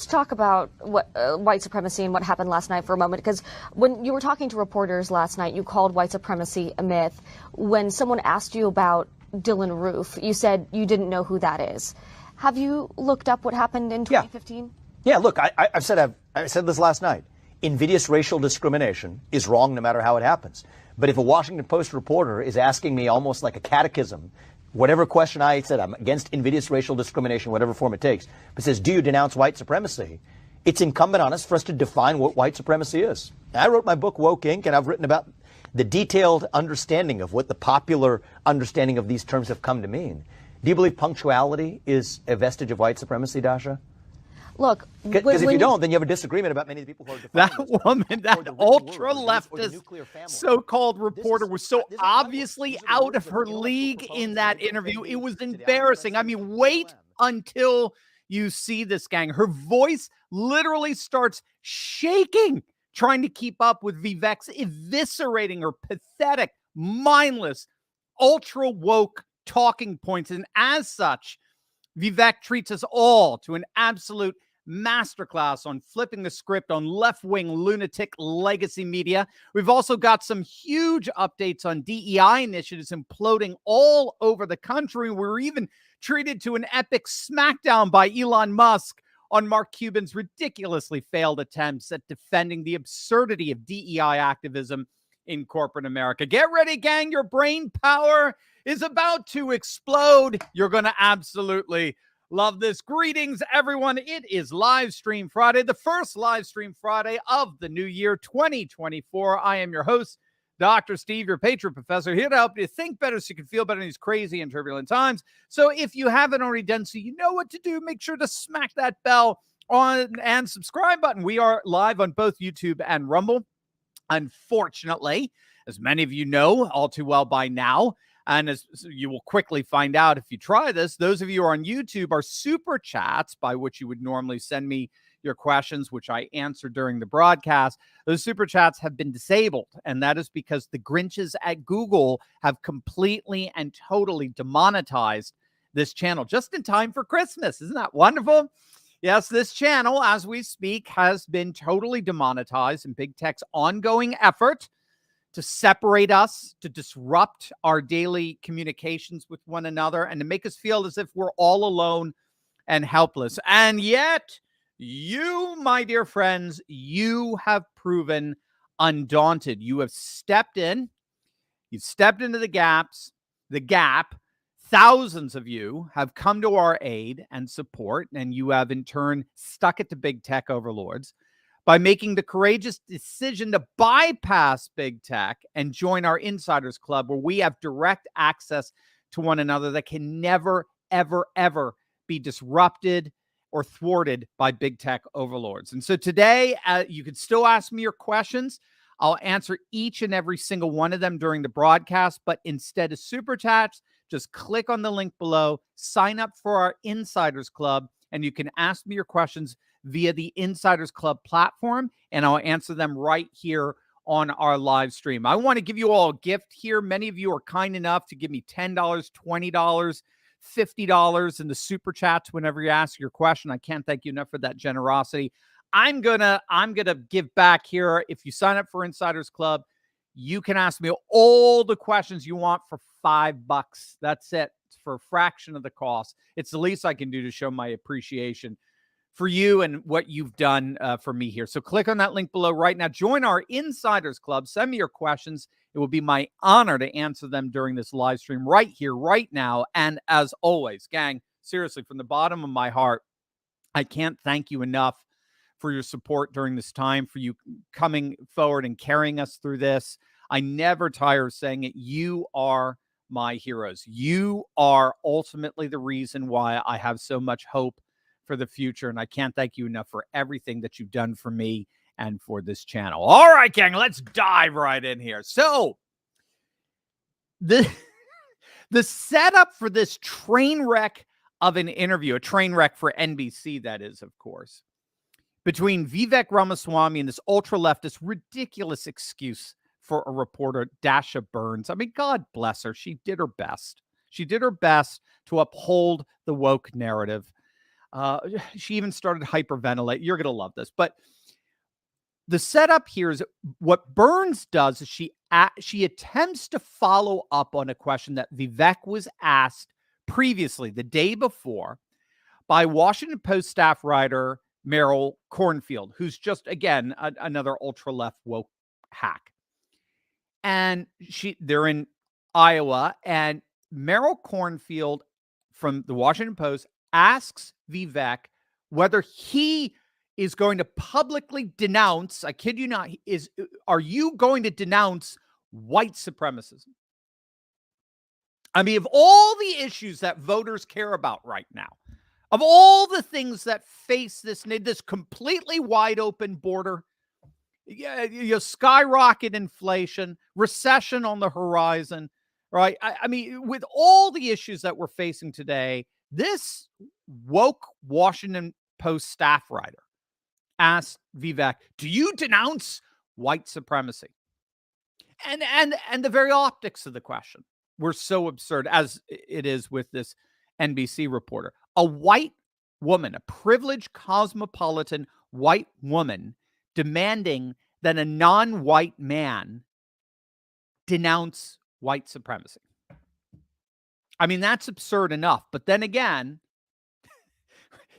talk about what white supremacy and what happened last night for a moment, because when you were talking to reporters last night, you called white supremacy a myth. When someone asked you about Dylan Roof, you said you didn't know who that is. Have you looked up what happened in 2015? Yeah, look, I said this last night. Invidious racial discrimination is wrong no matter how it happens. But if a Washington Post reporter is asking me almost like a catechism, whatever question I said, I'm against invidious racial discrimination, whatever form it takes, but says, do you denounce white supremacy? It's incumbent on us for us to define what white supremacy is. I wrote my book, Woke Inc., and I've written about the detailed understanding of what the popular understanding of these terms have come to mean. Do you believe punctuality is a vestige of white supremacy, Dasha? Look, because if you don't, then you have a disagreement about many of the people who are defining that woman, that ultra leftist so-called reporter was so obviously out of her league in that interview. It was embarrassing. I mean, wait until you see this, gang. Her voice literally starts shaking, trying to keep up with Vivek's eviscerating her pathetic, mindless, ultra woke talking points. And as such, Vivek treats us all to an absolute masterclass on flipping the script on left-wing lunatic legacy media. We've also got some huge updates on DEI initiatives imploding all over the country. We're even treated to an epic smackdown by Elon Musk on Mark Cuban's ridiculously failed attempts at defending the absurdity of DEI activism in corporate America. Get ready, gang. Your brain power is about to explode. You're going to absolutely love this. Greetings, everyone. It is Live Stream Friday, the first Live Stream Friday of the new year, 2024. I am your host, Dr. Steve, your patron professor, here to help you think better so you can feel better in these crazy and turbulent times. So if you haven't already done so, you know what to do. Make sure to smack that bell on and subscribe button. We are live on both YouTube and Rumble. Unfortunately, as many of you know all too well by now, and as you will quickly find out if you try this, those of you who are on YouTube are super chats, by which you would normally send me your questions, which I answer during the broadcast. Those super chats have been disabled, and that is because the Grinches at Google have completely and totally demonetized this channel just in time for Christmas. Isn't that wonderful? Yes, this channel, as we speak, has been totally demonetized in big tech's ongoing effort to separate us, to disrupt our daily communications with one another, and to make us feel as if we're all alone and helpless. And yet, you, my dear friends, you have proven undaunted. You have stepped in. You've stepped into the gap. Thousands of you have come to our aid and support, and you have in turn stuck it to big tech overlords by making the courageous decision to bypass big tech and join our Insiders Club, where we have direct access to one another that can never, ever, ever be disrupted or thwarted by big tech overlords. And so today, you can still ask me your questions. I'll answer each and every single one of them during the broadcast, but instead of super chats, just click on the link below, sign up for our Insiders Club, and you can ask me your questions via the Insiders Club platform, and I'll answer them right here on our live stream. I want to give you all a gift here. Many of you are kind enough to give me $10, $20, $50 in the super chats whenever you ask your question. I can't thank you enough for that generosity. I'm gonna give back here. If you sign up for Insiders Club, you can ask me all the questions you want for $5. That's it. It's for a fraction of the cost. It's the least I can do to show my appreciation for you and what you've done for me here. So click on that link below right now. Join our Insiders Club. Send me your questions. It will be my honor to answer them during this live stream right here, right now. And as always, gang, seriously, from the bottom of my heart, I can't thank you enough for your support during this time, for you coming forward and carrying us through this. I never tire of saying it. You are my heroes. You are ultimately the reason why I have so much hope for the future, and I can't thank you enough for everything that you've done for me and for this channel. All right, gang, let's dive right in here. So the setup for this train wreck of an interview, a train wreck for NBC, that is, of course, between Vivek Ramaswamy and this ultra-leftist ridiculous excuse for a reporter, Dasha Burns. I mean, God bless her. She did her best. She did her best to uphold the woke narrative. She even started hyperventilate. You're going to love this. But the setup here is what Burns does is she attempts to follow up on a question that Vivek was asked previously, the day before, by Washington Post staff writer Meryl Cornfield, who's just, again, another ultra-left woke hack. And they're in Iowa, and Meryl Cornfield from the Washington Post asks Vivek whether he is going to publicly denounce, I kid you not, are you going to denounce white supremacism? I mean, of all the issues that voters care about right now, of all the things that face this completely wide open border, skyrocket inflation, recession on the horizon, right? I mean, with all the issues that we're facing today, this woke Washington Post staff writer asked Vivek, do you denounce white supremacy? And the very optics of the question were so absurd, as it is with this NBC reporter. A white woman, a privileged cosmopolitan white woman, demanding that a non-white man denounce white supremacy. I mean, that's absurd enough. But then again,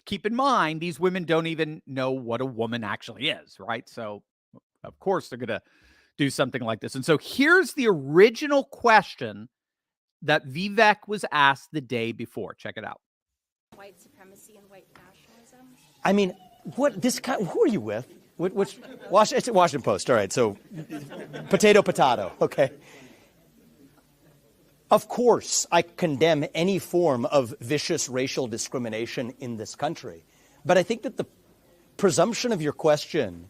keep in mind, these women don't even know what a woman actually is, right? So, of course, they're going to do something like this. And so here's the original question that Vivek was asked the day before. Check it out. White supremacy and white nationalism. I mean, who are you with? It's Washington Post. All right, so potato, okay. Of course, I condemn any form of vicious racial discrimination in this country. But I think that the presumption of your question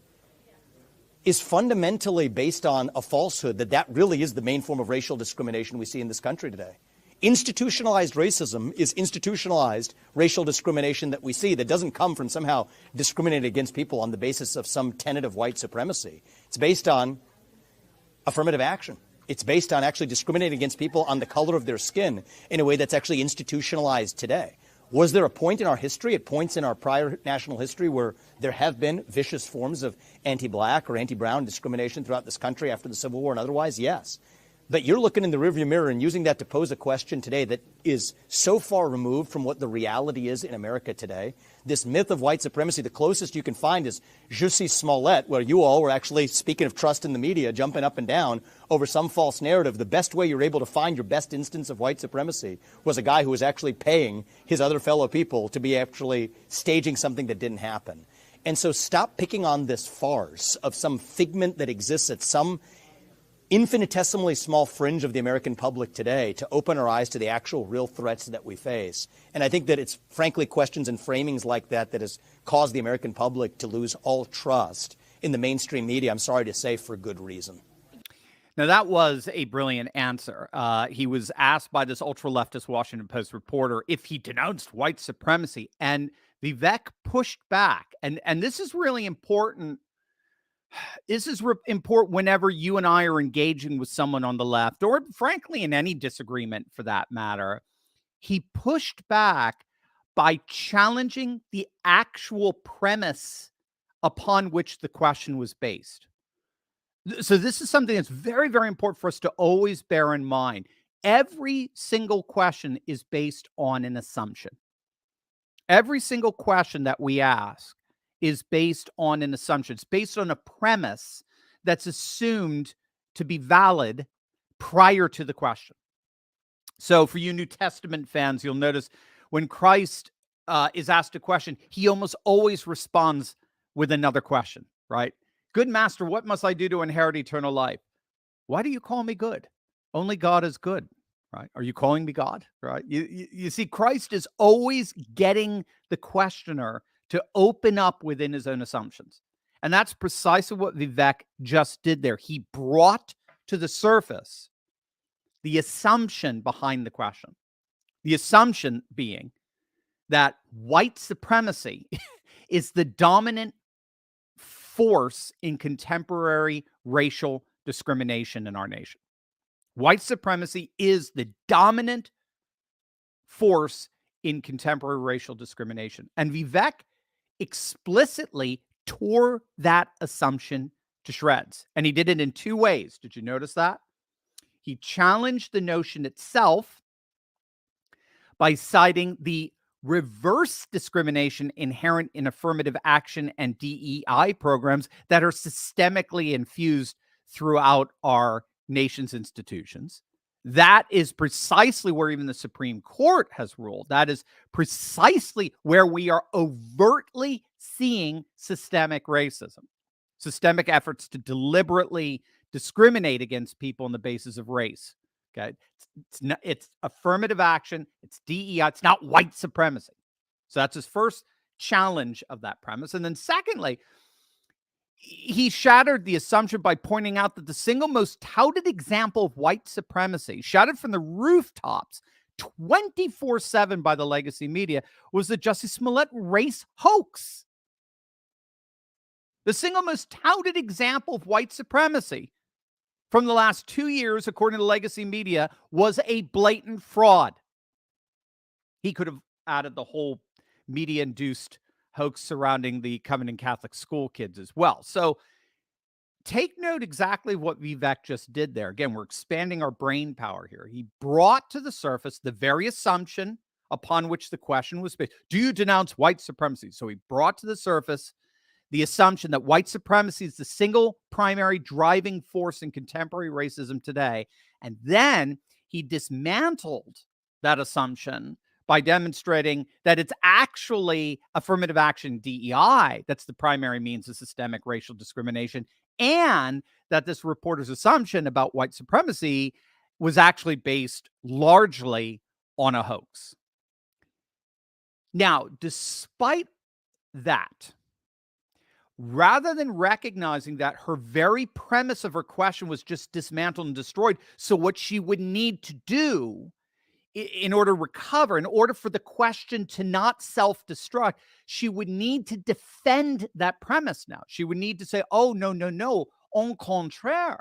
is fundamentally based on a falsehood that really is the main form of racial discrimination we see in this country today. Institutionalized racism is institutionalized racial discrimination that we see that doesn't come from somehow discriminating against people on the basis of some tenet of white supremacy. It's based on affirmative action. It's based on actually discriminating against people on the color of their skin in a way that's actually institutionalized today. Was there a point in our history, at points in our prior national history, where there have been vicious forms of anti-black or anti-brown discrimination throughout this country after the Civil War and otherwise? Yes. But you're looking in the rearview mirror and using that to pose a question today that is so far removed from what the reality is in America today. This myth of white supremacy, the closest you can find is Jussie Smollett, where you all were actually, speaking of trust in the media, jumping up and down over some false narrative. The best way you're able to find your best instance of white supremacy was a guy who was actually paying his other fellow people to be actually staging something that didn't happen. And so stop picking on this farce of some figment that exists at some infinitesimally small fringe of the American public today to open our eyes to the actual real threats that we face. And I think that it's frankly questions and framings like that that has caused the American public to lose all trust in the mainstream media, I'm sorry to say, for good reason. Now, that was a brilliant answer. He was asked by this ultra-leftist Washington Post reporter if he denounced white supremacy, and Vivek pushed back. And this is really important. This is important whenever you and I are engaging with someone on the left, or frankly, in any disagreement for that matter. He pushed back by challenging the actual premise upon which the question was based. So this is something that's very, very important for us to always bear in mind. Every single question is based on an assumption. Every single question that we ask is based on an assumption. It's based on a premise that's assumed to be valid prior to the question. So for you New Testament fans, you'll notice when Christ is asked a question, he almost always responds with another question, right? Good master, what must I do to inherit eternal life? Why do you call me good? Only God is good, right? Are you calling me God, right? You see, Christ is always getting the questioner to open up within his own assumptions. And that's precisely what Vivek just did there. He brought to the surface the assumption behind the question. The assumption being that white supremacy is the dominant force in contemporary racial discrimination in our nation. White supremacy is the dominant force in contemporary racial discrimination. And Vivek explicitly tore that assumption to shreds. And he did it in two ways. Did you notice that? He challenged the notion itself by citing the reverse discrimination inherent in affirmative action and DEI programs that are systemically infused throughout our nation's institutions. That is precisely where even the Supreme Court has ruled. That is precisely where we are overtly seeing systemic racism, systemic efforts to discriminate against people on the basis of race. Okay, it's affirmative action, it's DEI, it's not white supremacy. So that's his first challenge of that premise. And then secondly, he shattered the assumption by pointing out that the single most touted example of white supremacy, shouted from the rooftops 24/7 by the legacy media, was the Justice Smollett race hoax. The single most touted example of white supremacy from the last 2 years, according to legacy media, was a blatant fraud. He could have added the whole media-induced hoax surrounding the Covenant Catholic school kids as well. So take note exactly what Vivek just did there. Again, we're expanding our brain power here. He brought to the surface the very assumption upon which the question was based. Do you denounce white supremacy? So he brought to the surface the assumption that white supremacy is the single primary driving force in contemporary racism today. And then he dismantled that assumption by demonstrating that it's actually affirmative action DEI that's the primary means of systemic racial discrimination, and that this reporter's assumption about white supremacy was actually based largely on a hoax. Now, despite that, rather than recognizing that her very premise of her question was just dismantled and destroyed, so what she would need to do in order to recover, in order for the question to not self-destruct, she would need to defend that premise now. She would need to say, oh, no, au contraire.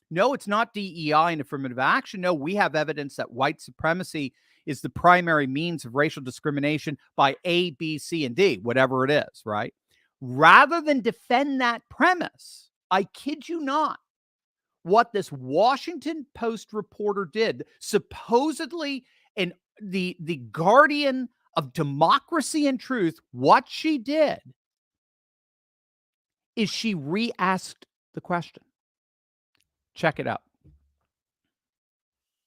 No, it's not DEI and affirmative action. No, we have evidence that white supremacy is the primary means of racial discrimination by A, B, C, and D, whatever it is, right? Rather than defend that premise, I kid you not, what this Washington Post reporter did, supposedly the guardian of democracy and truth, what she did is she re-asked the question. Check it out.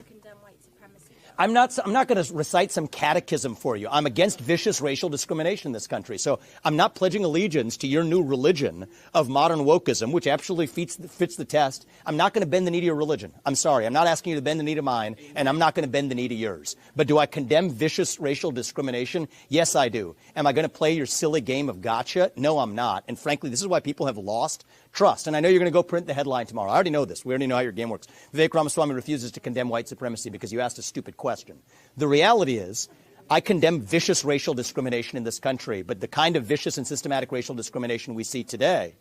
Condemn white supremacy. I'm not going to recite some catechism for you. I'm against vicious racial discrimination in this country. So I'm not pledging allegiance to your new religion of modern wokeism, which actually fits the test. I'm not going to bend the knee to your religion. I'm sorry. I'm not asking you to bend the knee to mine, and I'm not going to bend the knee to yours. But do I condemn vicious racial discrimination? Yes, I do. Am I going to play your silly game of gotcha? No, I'm not. And frankly, this is why people have lost trust. And I know you're going to go print the headline tomorrow. I already know this. We already know how your game works. Vivek Ramaswamy refuses to condemn white supremacy because you asked a stupid question. The reality is, I condemn vicious racial discrimination in this country, but the kind of vicious and systematic racial discrimination we see today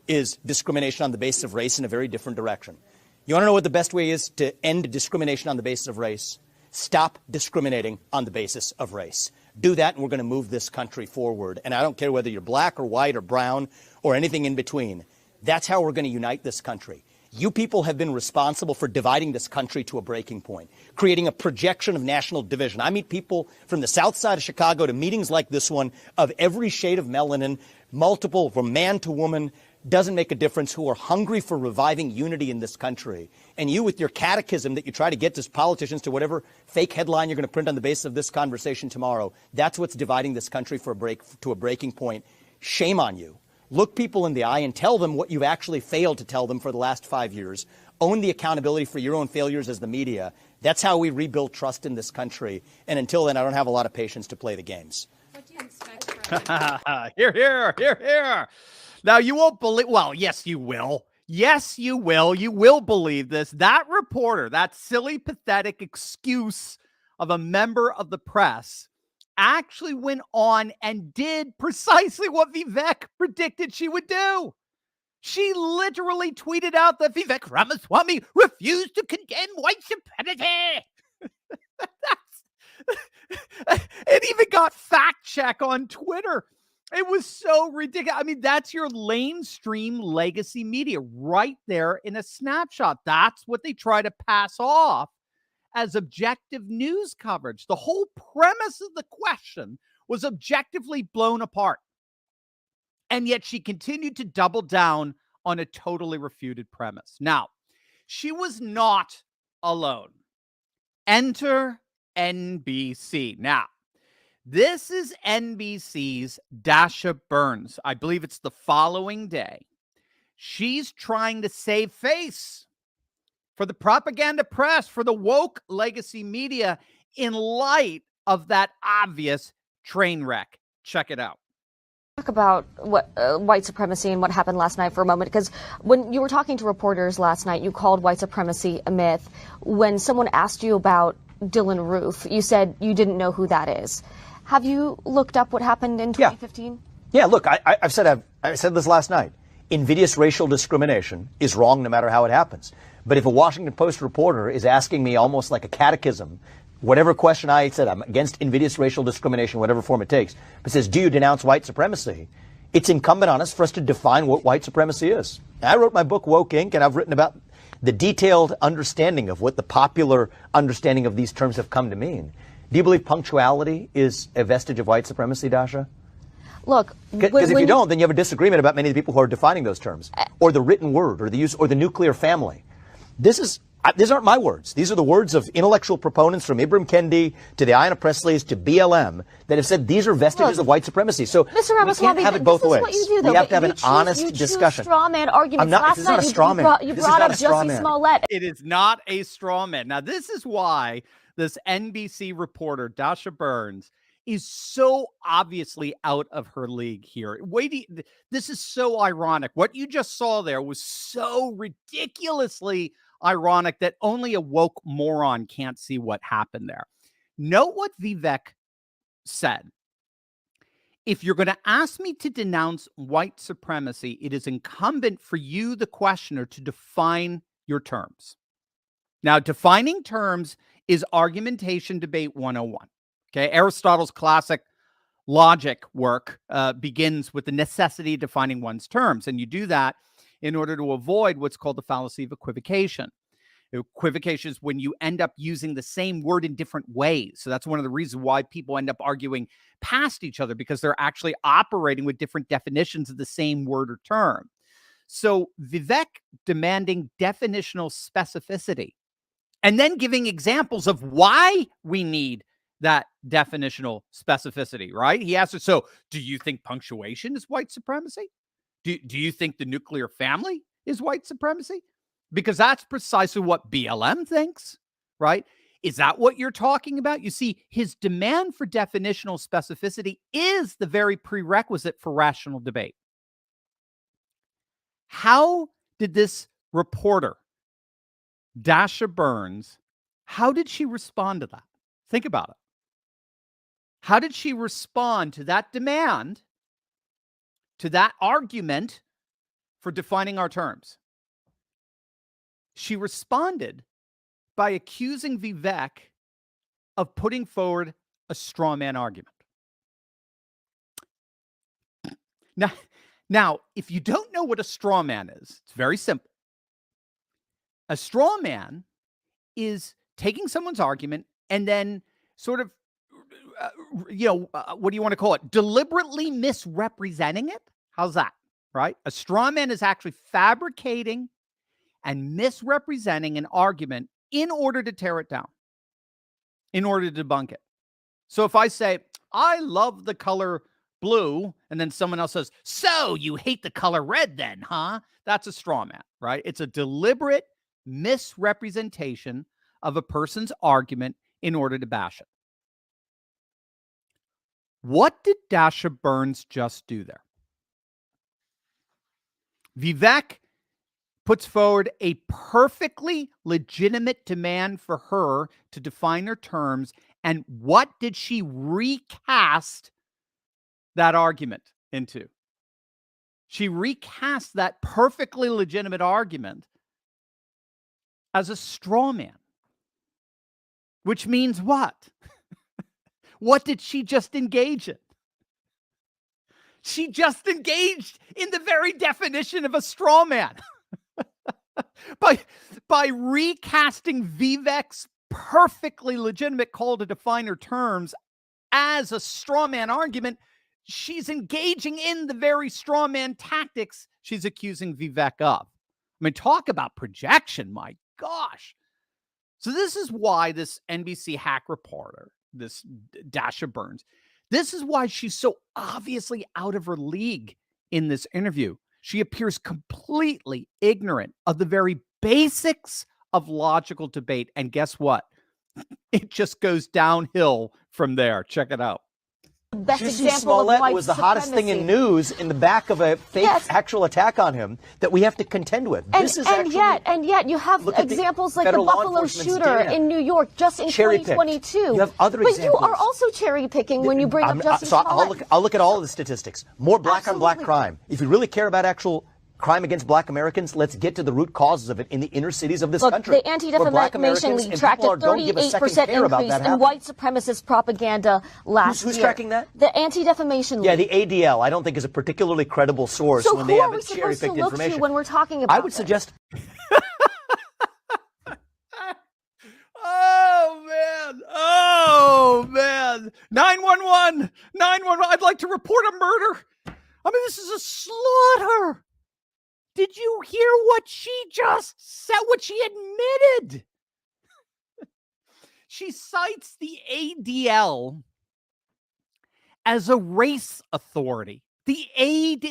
is discrimination on the basis of race in a very different direction. You want to know what the best way is to end discrimination on the basis of race? Stop discriminating on the basis of race. Do that, and we're going to move this country forward. And I don't care whether you're black or white or brown or anything in between. That's how we're going to unite this country. You people have been responsible for dividing this country to a breaking point, creating a projection of national division. I meet people from the south side of Chicago to meetings like this one of every shade of melanin, multiple, from man to woman, doesn't make a difference, who are hungry for reviving unity in this country. And you, with your catechism that you try to get to politicians to whatever fake headline you're going to print on the basis of this conversation tomorrow, that's what's dividing this country to a breaking point. Shame on you. Look people in the eye and tell them what you've actually failed to tell them for the last 5 years. Own the accountability for your own failures as the media. That's how we rebuild trust in this country. And until then, I don't have a lot of patience to play the games. What do you expect from Here. Now, you won't believe, well, yes, you will. Yes, you will. You will believe this. That reporter, that silly, pathetic excuse of a member of the press, actually went on and did precisely what Vivek predicted she would do. She literally tweeted out that Vivek Ramaswamy refused to condemn white supremacy. It even got fact check on Twitter. It was so ridiculous. I mean, that's your mainstream legacy media right there in a snapshot. That's what they try to pass off as objective news coverage. The whole premise of the question was objectively blown apart. And yet she continued to double down on a totally refuted premise. Now, she was not alone. Enter NBC. Now, this is NBC's Dasha Burns. I believe it's the following day. She's trying to save face for the propaganda press, for the woke legacy media in light of that obvious train wreck. Check it out. Talk about what white supremacy and what happened last night for a moment, because when you were talking to reporters last night, you called white supremacy a myth. When someone asked you about Dylan Roof, you said you didn't know who that is. Have you looked up what happened in 2015? Yeah, look, I said this last night. Invidious racial discrimination is wrong no matter how it happens. But if a Washington Post reporter is asking me almost like a catechism, whatever question I said, I'm against invidious racial discrimination, whatever form it takes, but says, do you denounce white supremacy? It's incumbent on us for us to define what white supremacy is. I wrote my book, Woke Inc., and I've written about the detailed understanding of what the popular understanding of these terms have come to mean. Do you believe punctuality is a vestige of white supremacy, Dasha? Look, because if you don't, then you have a disagreement about many of the people who are defining those terms, or the written word, or the use, or the nuclear family. These aren't my words. These are the words of intellectual proponents from Ibram Kendi to the Ayanna Presleys to BLM that have said these are vestiges of white supremacy. So Mr. we Ramaswamy, can't have it both ways. What you do, though, we have to have an honest you discussion. Straw man arguments. This Last is not night a straw man. you This is brought not up a straw Jussie man. Smollett. It is not a straw man. Now, this is why this NBC reporter, Dasha Burns, is so obviously out of her league here. This is so ironic. What you just saw there was so ridiculously ironic that only a woke moron can't see what happened there. Note what Vivek said. If you're going to ask me to denounce white supremacy, it is incumbent for you, the questioner, to define your terms. Now, defining terms is argumentation debate 101. Okay, Aristotle's classic logic work begins with the necessity of defining one's terms, and you do that in order to avoid what's called the fallacy of equivocation. Equivocation is when you end up using the same word in different ways. So that's one of the reasons why people end up arguing past each other, because they're actually operating with different definitions of the same word or term. So Vivek demanding definitional specificity and then giving examples of why we need that definitional specificity, right? He asked her, so do you think punctuation is white supremacy? Do you think the nuclear family is white supremacy? Because that's precisely what BLM thinks, right? Is that what you're talking about? You see, his demand for definitional specificity is the very prerequisite for rational debate. How did this reporter, Dasha Burns, how did she respond to that? Think about it. How did she respond to that demand, to that argument for defining our terms? She responded by accusing Vivek of putting forward a straw man argument. Now, if you don't know what a straw man is, it's very simple. A straw man is taking someone's argument and then sort of what do you want to call it? Deliberately misrepresenting it. How's that? Right? A straw man is actually fabricating and misrepresenting an argument in order to tear it down, in order to debunk it. So if I say, I love the color blue, and then someone else says, so you hate the color red then, huh? That's a straw man, right? It's a deliberate misrepresentation of a person's argument in order to bash it. What did Dasha Burns just do there? Vivek puts forward a perfectly legitimate demand for her to define her terms. And what did she recast that argument into? She recast that perfectly legitimate argument as a straw man. Which means what? What did she just engage in? She just engaged in the very definition of a straw man. by recasting Vivek's perfectly legitimate call to define her terms as a straw man argument, she's engaging in the very straw man tactics she's accusing Vivek of. I mean, talk about projection, my gosh. So this is why this NBC hack reporter, this Dasha Burns, this is why she's so obviously out of her league in this interview. She appears completely ignorant of the very basics of logical debate. And guess what? It just goes downhill from there. Check it out. Best Jussie example Smollett of white was the hottest thing in supremacy. news in the back of a fake actual attack on him that we have to contend with. And yet you have examples like the federal law Buffalo enforcement's shooter data. in New York just in Cherry-picked. 2022. You have other but examples. you are also cherry picking when you bring up Jussie So Smollett. I'll look at all of the statistics. More black on black Absolutely. crime. If you really care about actual crime against black Americans, let's get to the root causes of it in the inner cities of this Look, country. the Anti-Defamation League tracked a 38% increase in white supremacist propaganda last Who's year. tracking that? The Anti-Defamation League. Yeah, the ADL, I don't think is a particularly credible source So when who they are have we its supposed to cherry-picked look information. to when we're talking about I would this? suggest Oh, man. 911. 911. I'd like to report a murder. I mean, this is a slaughter. Did you hear what she just said, what she admitted? She cites the ADL as a race authority. The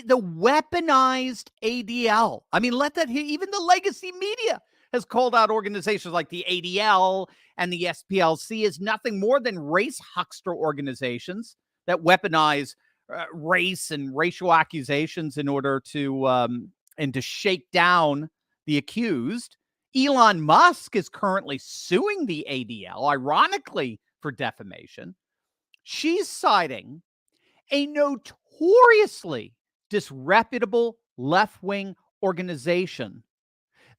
weaponized ADL. I mean, even the legacy media has called out organizations like the ADL and the SPLC as nothing more than race huckster organizations that weaponize race and racial accusations in order to shake down the accused. Elon Musk is currently suing the ADL, ironically, for defamation. She's citing a notoriously disreputable left-wing organization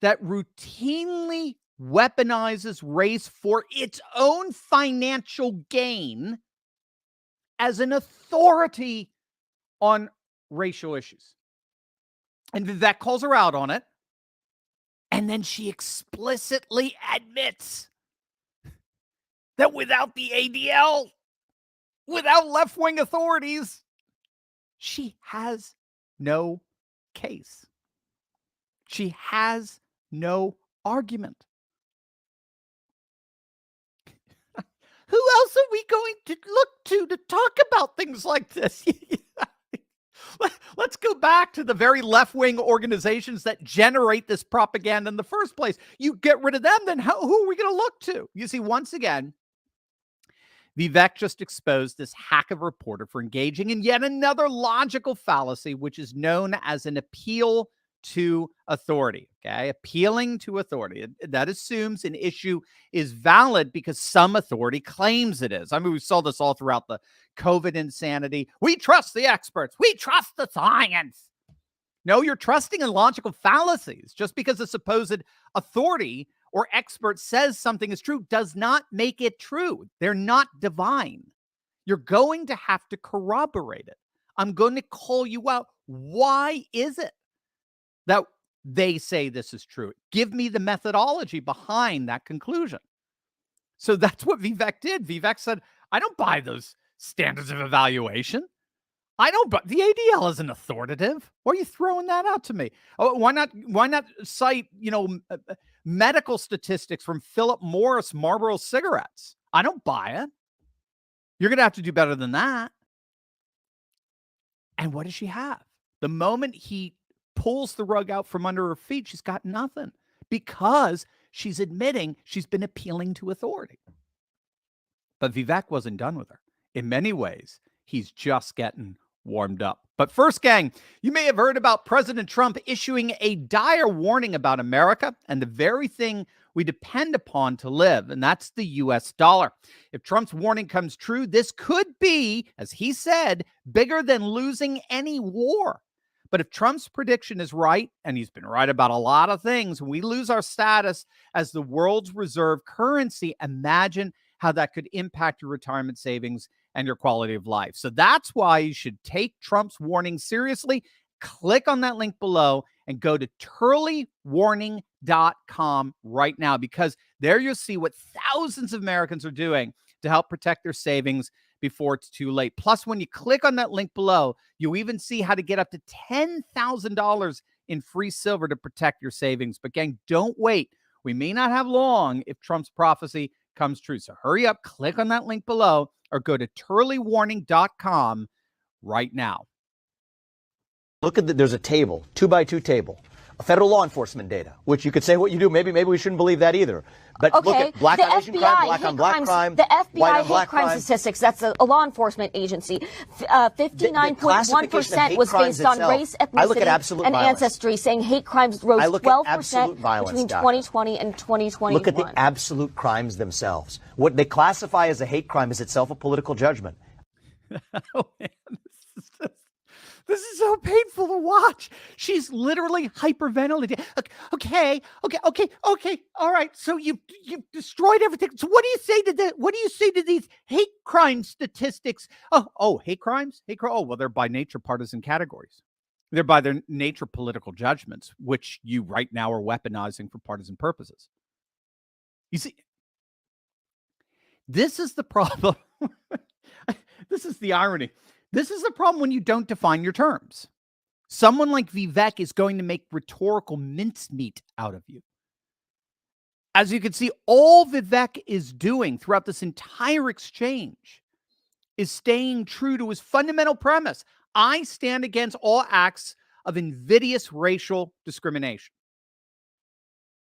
that routinely weaponizes race for its own financial gain as an authority on racial issues. And Vivek calls her out on it. And then she explicitly admits that without the ADL, without left-wing authorities, she has no case. She has no argument. Who else are we going to look to talk about things like this? Let's go back to the very left-wing organizations that generate this propaganda in the first place. You get rid of them, then who are we going to look to? You see, once again, Vivek just exposed this hack of a reporter for engaging in yet another logical fallacy, which is known as an appeal to authority. Okay, appealing to authority. That assumes an issue is valid because some authority claims it is. I mean, we saw this all throughout the COVID insanity. We trust the experts. We trust the science. No, you're trusting in logical fallacies. Just because a supposed authority or expert says something is true does not make it true. They're not divine. You're going to have to corroborate it. I'm going to call you out. Why is it that they say this is true? Give me the methodology behind that conclusion. So that's what Vivek did. Vivek said, I don't buy those standards of evaluation. I don't, but the ADL isn't authoritative. Why are you throwing that out to me? Oh, why not cite, medical statistics from Philip Morris Marlboro cigarettes? I don't buy it. You're going to have to do better than that. And what does she have? The moment he pulls the rug out from under her feet, she's got nothing because she's admitting she's been appealing to authority. But Vivek wasn't done with her. In many ways, he's just getting warmed up. But first, gang, you may have heard about President Trump issuing a dire warning about America and the very thing we depend upon to live, and that's the U.S. dollar. If Trump's warning comes true, this could be, as he said, bigger than losing any war. But if Trump's prediction is right, and he's been right about a lot of things, we lose our status as the world's reserve currency. Imagine how that could impact your retirement savings and your quality of life. So that's why you should take Trump's warning seriously. Click on that link below and go to turleywarning.com right now, because there you'll see what thousands of Americans are doing to help protect their savings before it's too late. Plus, when you click on that link below, you even see how to get up to $10,000 in free silver to protect your savings. But gang, don't wait. We may not have long if Trump's prophecy comes true. So hurry up, click on that link below, or go to turleywarning.com right now. Look at there's a table, 2x2 table, a federal law enforcement data, which you could say what you do. Maybe we shouldn't believe that either. But Okay, look at black the on Asian FBI crime, black on black crimes, crime, the white FBI on hate black crime statistics. That's a law enforcement agency. 59.1% was based on race, ethnicity, and ancestry, saying hate crimes rose 12% between 2020 and 2021. Look at the absolute crimes themselves. What they classify as a hate crime is itself a political judgment. Oh, man, this is so painful to watch. She's literally hyperventilating. Okay. All right. So you've destroyed everything. So what do you say to the? What do you say to these hate crime statistics? Hate crimes. Oh, well, they're by nature partisan categories. They're by their nature political judgments, which you right now are weaponizing for partisan purposes. You see, this is the problem. This is the irony. This is the problem when you don't define your terms. Someone like Vivek is going to make rhetorical mincemeat out of you. As you can see, all Vivek is doing throughout this entire exchange is staying true to his fundamental premise. I stand against all acts of invidious racial discrimination.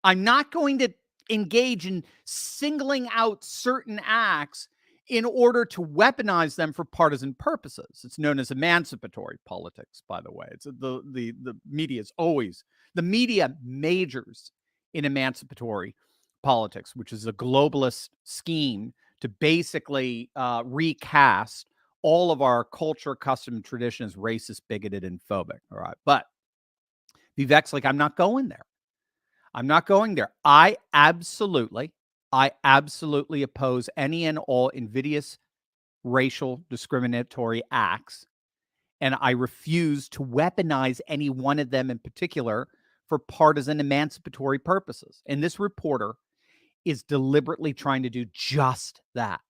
I'm not going to engage in singling out certain acts in order to weaponize them for partisan purposes. It's known as emancipatory politics, by the way. It's the media is always, the media majors in emancipatory politics, which is a globalist scheme to basically recast all of our culture, custom, and tradition as racist, bigoted, and phobic. All right. But Vivek's like, I'm not going there. I'm not going there. I absolutely oppose any and all invidious racial discriminatory acts, and I refuse to weaponize any one of them in particular for partisan emancipatory purposes. And this reporter is deliberately trying to do just that.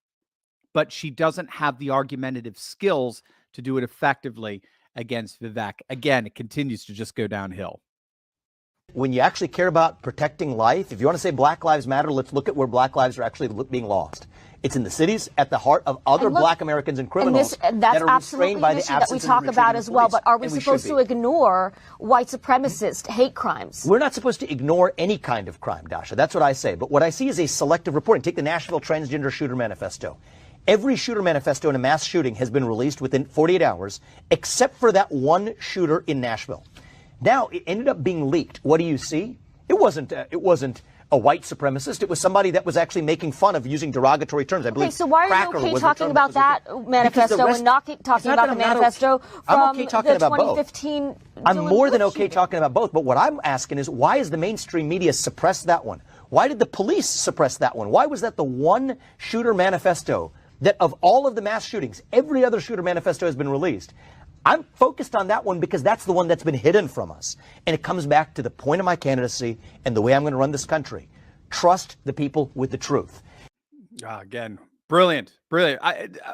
But she doesn't have the argumentative skills to do it effectively against Vivek. Again, it continues to just go downhill. When you actually care about protecting life, if you want to say Black Lives Matter, let's look at where Black lives are actually being lost. It's in the cities, at the heart of other Black Americans and criminals and that's that are restrained by the issue that we absence talk of about as well. police. But are we supposed to ignore white supremacist hate crimes? We're not supposed to ignore any kind of crime, Dasha. That's what I say. But what I see is a selective reporting. Take the Nashville Transgender Shooter Manifesto. Every shooter manifesto in a mass shooting has been released within 48 hours, except for that one shooter in Nashville. Now, it ended up being leaked. What do you see? It wasn't a white supremacist. It was somebody that was actually making fun of using derogatory terms. I believe. Okay, so why are you okay talking about that manifesto and not talking about the manifesto from the 2015? I'm more than okay talking about both. But what I'm asking is, why is the mainstream media suppress that one? Why did the police suppress that one? Why was that the one shooter manifesto that of all of the mass shootings, every other shooter manifesto has been released? I'm focused on that one because that's the one that's been hidden from us. And it comes back to the point of my candidacy and the way I'm going to run this country. Trust the people with the truth. Again, brilliant.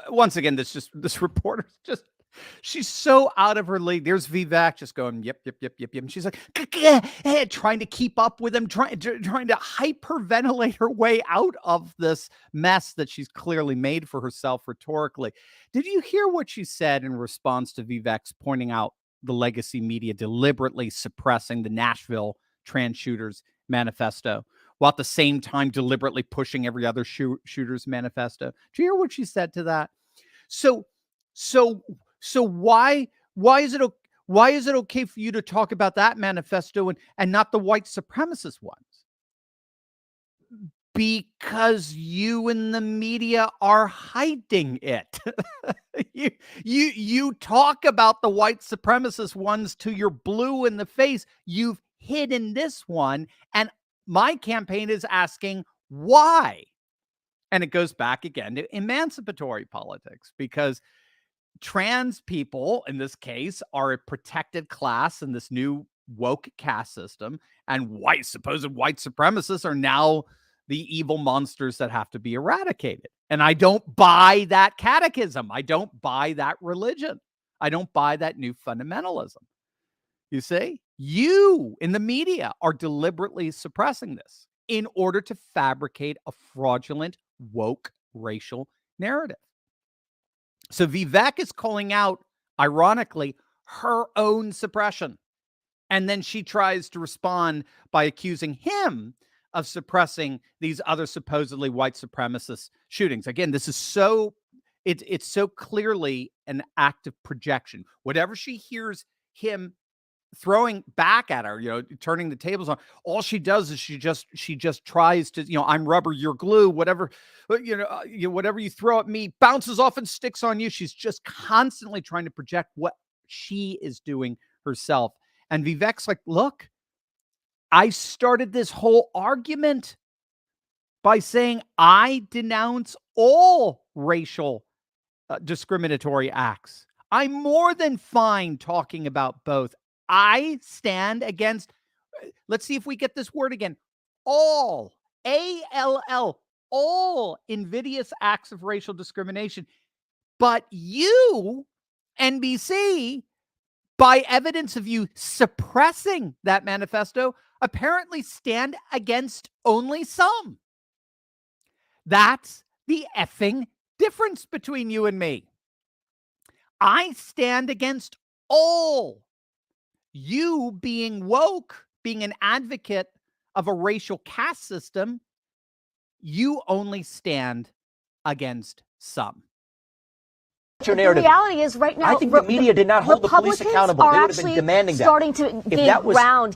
Once again, this reporter's just, she's so out of her league. There's Vivek just going, yep. And she's like, trying to keep up with him, trying to hyperventilate her way out of this mess that she's clearly made for herself rhetorically. Did you hear what she said in response to Vivek's pointing out the legacy media deliberately suppressing the Nashville trans shooters manifesto, while at the same time deliberately pushing every other shooters manifesto? Did you hear what she said to that? So why is it okay for you to talk about that manifesto and not the white supremacist ones? Because you and the media are hiding it. you talk about the white supremacist ones till you're blue in the face. You've hidden this one, and my campaign is asking why. And it goes back again to emancipatory politics, because trans people, in this case, are a protected class in this new woke caste system, and supposed white supremacists are now the evil monsters that have to be eradicated. And I don't buy that catechism. I don't buy that religion. I don't buy that new fundamentalism. You see, you in the media are deliberately suppressing this in order to fabricate a fraudulent, woke racial narrative. So Vivek is calling out, ironically, her own suppression. And then she tries to respond by accusing him of suppressing these other supposedly white supremacist shootings. Again, this is it's so clearly an act of projection. Whatever she hears him throwing back at her, turning the tables on, all she does is she just tries to, I'm rubber, you're glue, whatever, whatever you throw at me bounces off and sticks on you. She's just constantly trying to project what she is doing herself. And Vivek's like, look, I started this whole argument by saying I denounce all racial discriminatory acts. I'm more than fine talking about both. I stand against, let's see if we get this word again, all, A-L-L, all invidious acts of racial discrimination. But you, NBC, by evidence of you suppressing that manifesto, apparently stand against only some. That's the effing difference between you and me. I stand against all. You being woke, being an advocate of a racial caste system, you only stand against some. Your narrative. The reality is, right now, I think the media did not hold the police accountable. They would have been demanding that. Starting to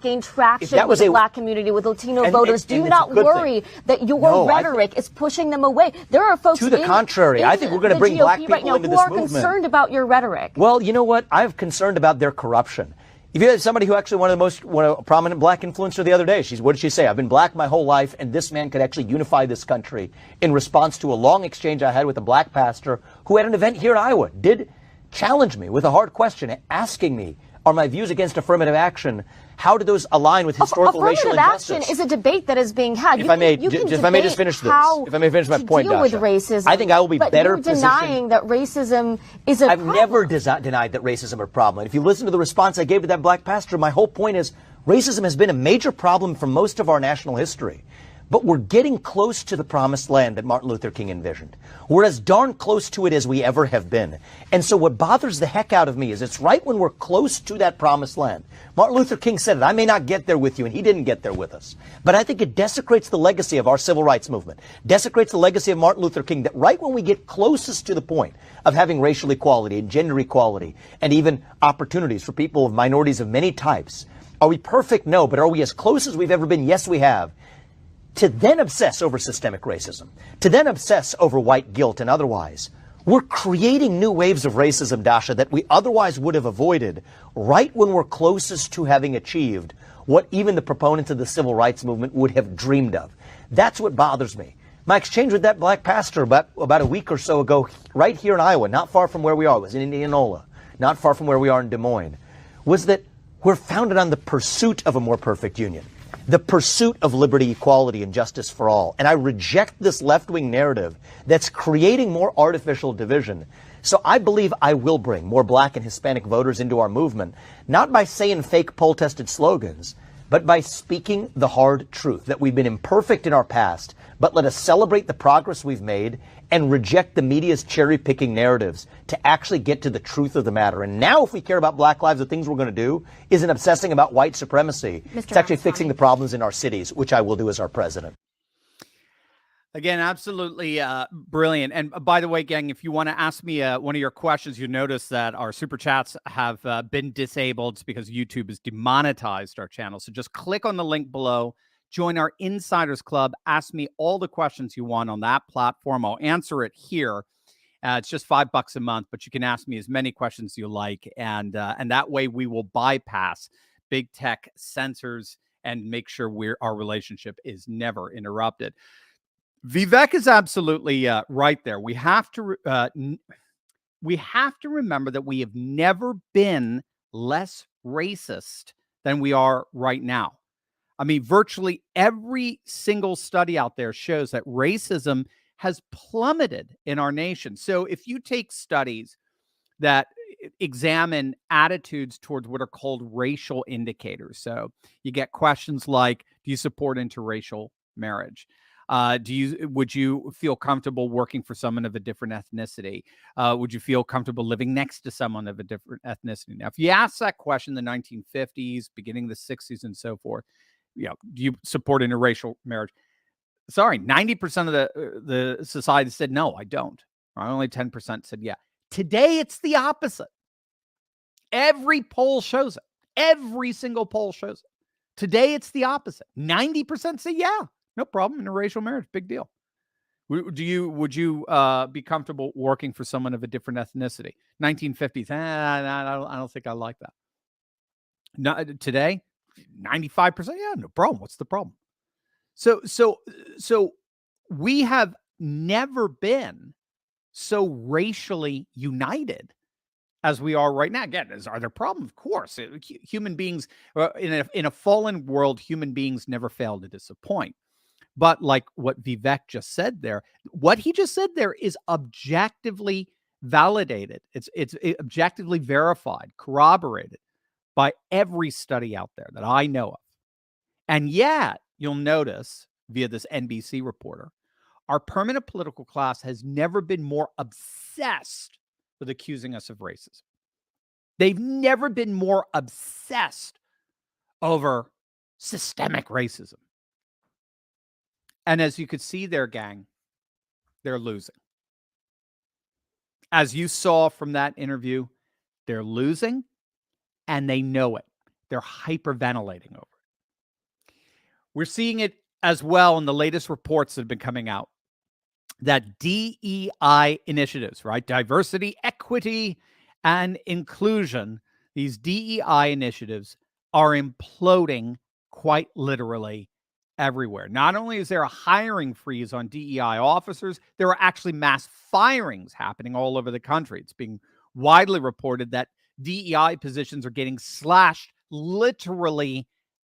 gain traction with the black community, with Latino voters. Do not worry that your rhetoric is pushing them away. There are folks to the contrary. I think we're going to bring black people into this movement who are concerned about your rhetoric. Well, you know what? I'm concerned about their corruption. If you had somebody who actually one of a prominent black influencer the other day, what did she say? I've been black my whole life, and this man could actually unify this country, in response to a long exchange I had with a black pastor who had an event here in Iowa, did challenge me with a hard question, asking me, are my views against affirmative action, how do those align with historical racial injustice? Affirmative action is a debate that is being had. If I may just finish this. If I may finish my point, Dasha. With racism, I think I will be better positioned. But you're denying that racism is a problem. I've never denied that racism is a problem. And if you listen to the response I gave to that black pastor, my whole point is racism has been a major problem for most of our national history. But we're getting close to the promised land that Martin Luther King envisioned. We're as darn close to it as we ever have been. And so what bothers the heck out of me is it's right when we're close to that promised land. Martin Luther King said it, I may not get there with you, and he didn't get there with us. But I think it desecrates the legacy of our civil rights movement, desecrates the legacy of Martin Luther King, that right when we get closest to the point of having racial equality and gender equality and even opportunities for people of minorities of many types, are we perfect? No. But are we as close as we've ever been? Yes, we have. To then obsess over systemic racism, to then obsess over white guilt and otherwise, we're creating new waves of racism, Dasha, that we otherwise would have avoided right when we're closest to having achieved what even the proponents of the civil rights movement would have dreamed of. That's what bothers me. My exchange with that black pastor about a week or so ago, right here in Iowa, not far from where we are, it was in Indianola, not far from where we are in Des Moines, was that we're founded on the pursuit of a more perfect union. The pursuit of liberty, equality, and justice for all. And I reject this left-wing narrative that's creating more artificial division. So I believe I will bring more black and Hispanic voters into our movement, not by saying fake poll-tested slogans, but by speaking the hard truth that we've been imperfect in our past, but let us celebrate the progress we've made and reject the media's cherry-picking narratives to actually get to the truth of the matter. And now if we care about black lives, the things we're going to do isn't obsessing about white supremacy. It's actually fixing the problems in our cities, which I will do as our president. Again, absolutely brilliant. And by the way, gang, if you want to ask me one of your questions, you notice that our super chats have been disabled because YouTube has demonetized our channel. So just click on the link below, join our Insiders Club, ask me all the questions you want on that platform. I'll answer it here. It's just $5 a month, but you can ask me as many questions you like. And that way we will bypass big tech censors and make sure our relationship is never interrupted. Vivek is absolutely right there. We have to remember that we have never been less racist than we are right now. I mean, virtually every single study out there shows that racism has plummeted in our nation. So if you take studies that examine attitudes towards what are called racial indicators, so you get questions like, do you support interracial marriage? Would you feel comfortable working for someone of a different ethnicity? Would you feel comfortable living next to someone of a different ethnicity? Now, if you ask that question in the 1950s, beginning of the 60s, and so forth, do you support interracial marriage? Sorry, 90% of the society said no, I don't. Or only 10% said yeah. Today, it's the opposite. Every poll shows it. Every single poll shows it. Today, it's the opposite. 90% say yeah. No problem. Interracial marriage, big deal. Would you be comfortable working for someone of a different ethnicity? 1950s. I don't think I like that. No, today, 95%. Yeah, no problem. What's the problem? So we have never been so racially united as we are right now. Again, are there problems? Of course. Human beings in a fallen world, human beings never fail to disappoint. But like what Vivek just said there, what he just said there is objectively validated. It's objectively verified, corroborated by every study out there that I know of. And yet, you'll notice via this NBC reporter, our permanent political class has never been more obsessed with accusing us of racism. They've never been more obsessed over systemic racism. And as you could see there, gang, they're losing. As you saw from that interview, they're losing and they know it. They're hyperventilating over it. We're seeing it as well in the latest reports that have been coming out that DEI initiatives, right? Diversity, equity, and inclusion, these DEI initiatives are imploding quite literally everywhere. Not only is there a hiring freeze on DEI officers, there are actually mass firings happening all over the country. It's being widely reported that DEI positions are getting slashed literally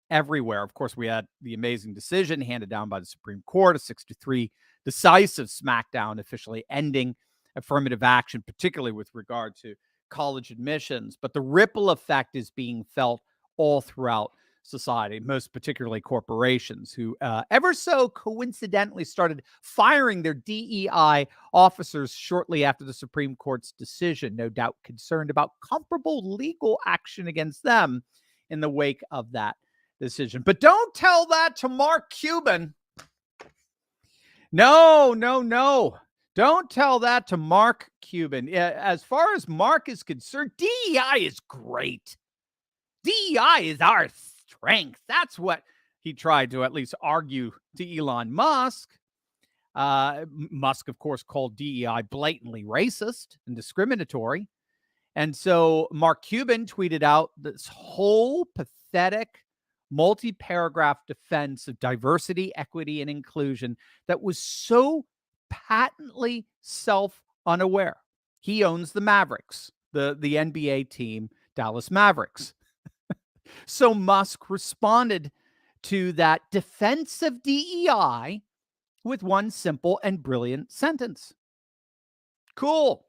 everywhere. Of course, we had the amazing decision handed down by the Supreme Court, a 6-3 decisive smackdown, officially ending affirmative action, particularly with regard to college admissions. But the ripple effect is being felt all throughout society, most particularly corporations who ever so coincidentally started firing their DEI officers shortly after the Supreme Court's decision, no doubt concerned about comparable legal action against them in the wake of that decision. But don't tell that to Mark Cuban. No. Don't tell that to Mark Cuban. As far as Mark is concerned, DEI is great. DEI is our strength. That's what he tried to at least argue to Elon Musk. Musk, of course, called DEI blatantly racist and discriminatory. And so Mark Cuban tweeted out this whole pathetic multi-paragraph defense of diversity, equity, and inclusion that was so patently self-unaware. He owns the Mavericks, the NBA team, Dallas Mavericks. So Musk responded to that defense of DEI with one simple and brilliant sentence. Cool.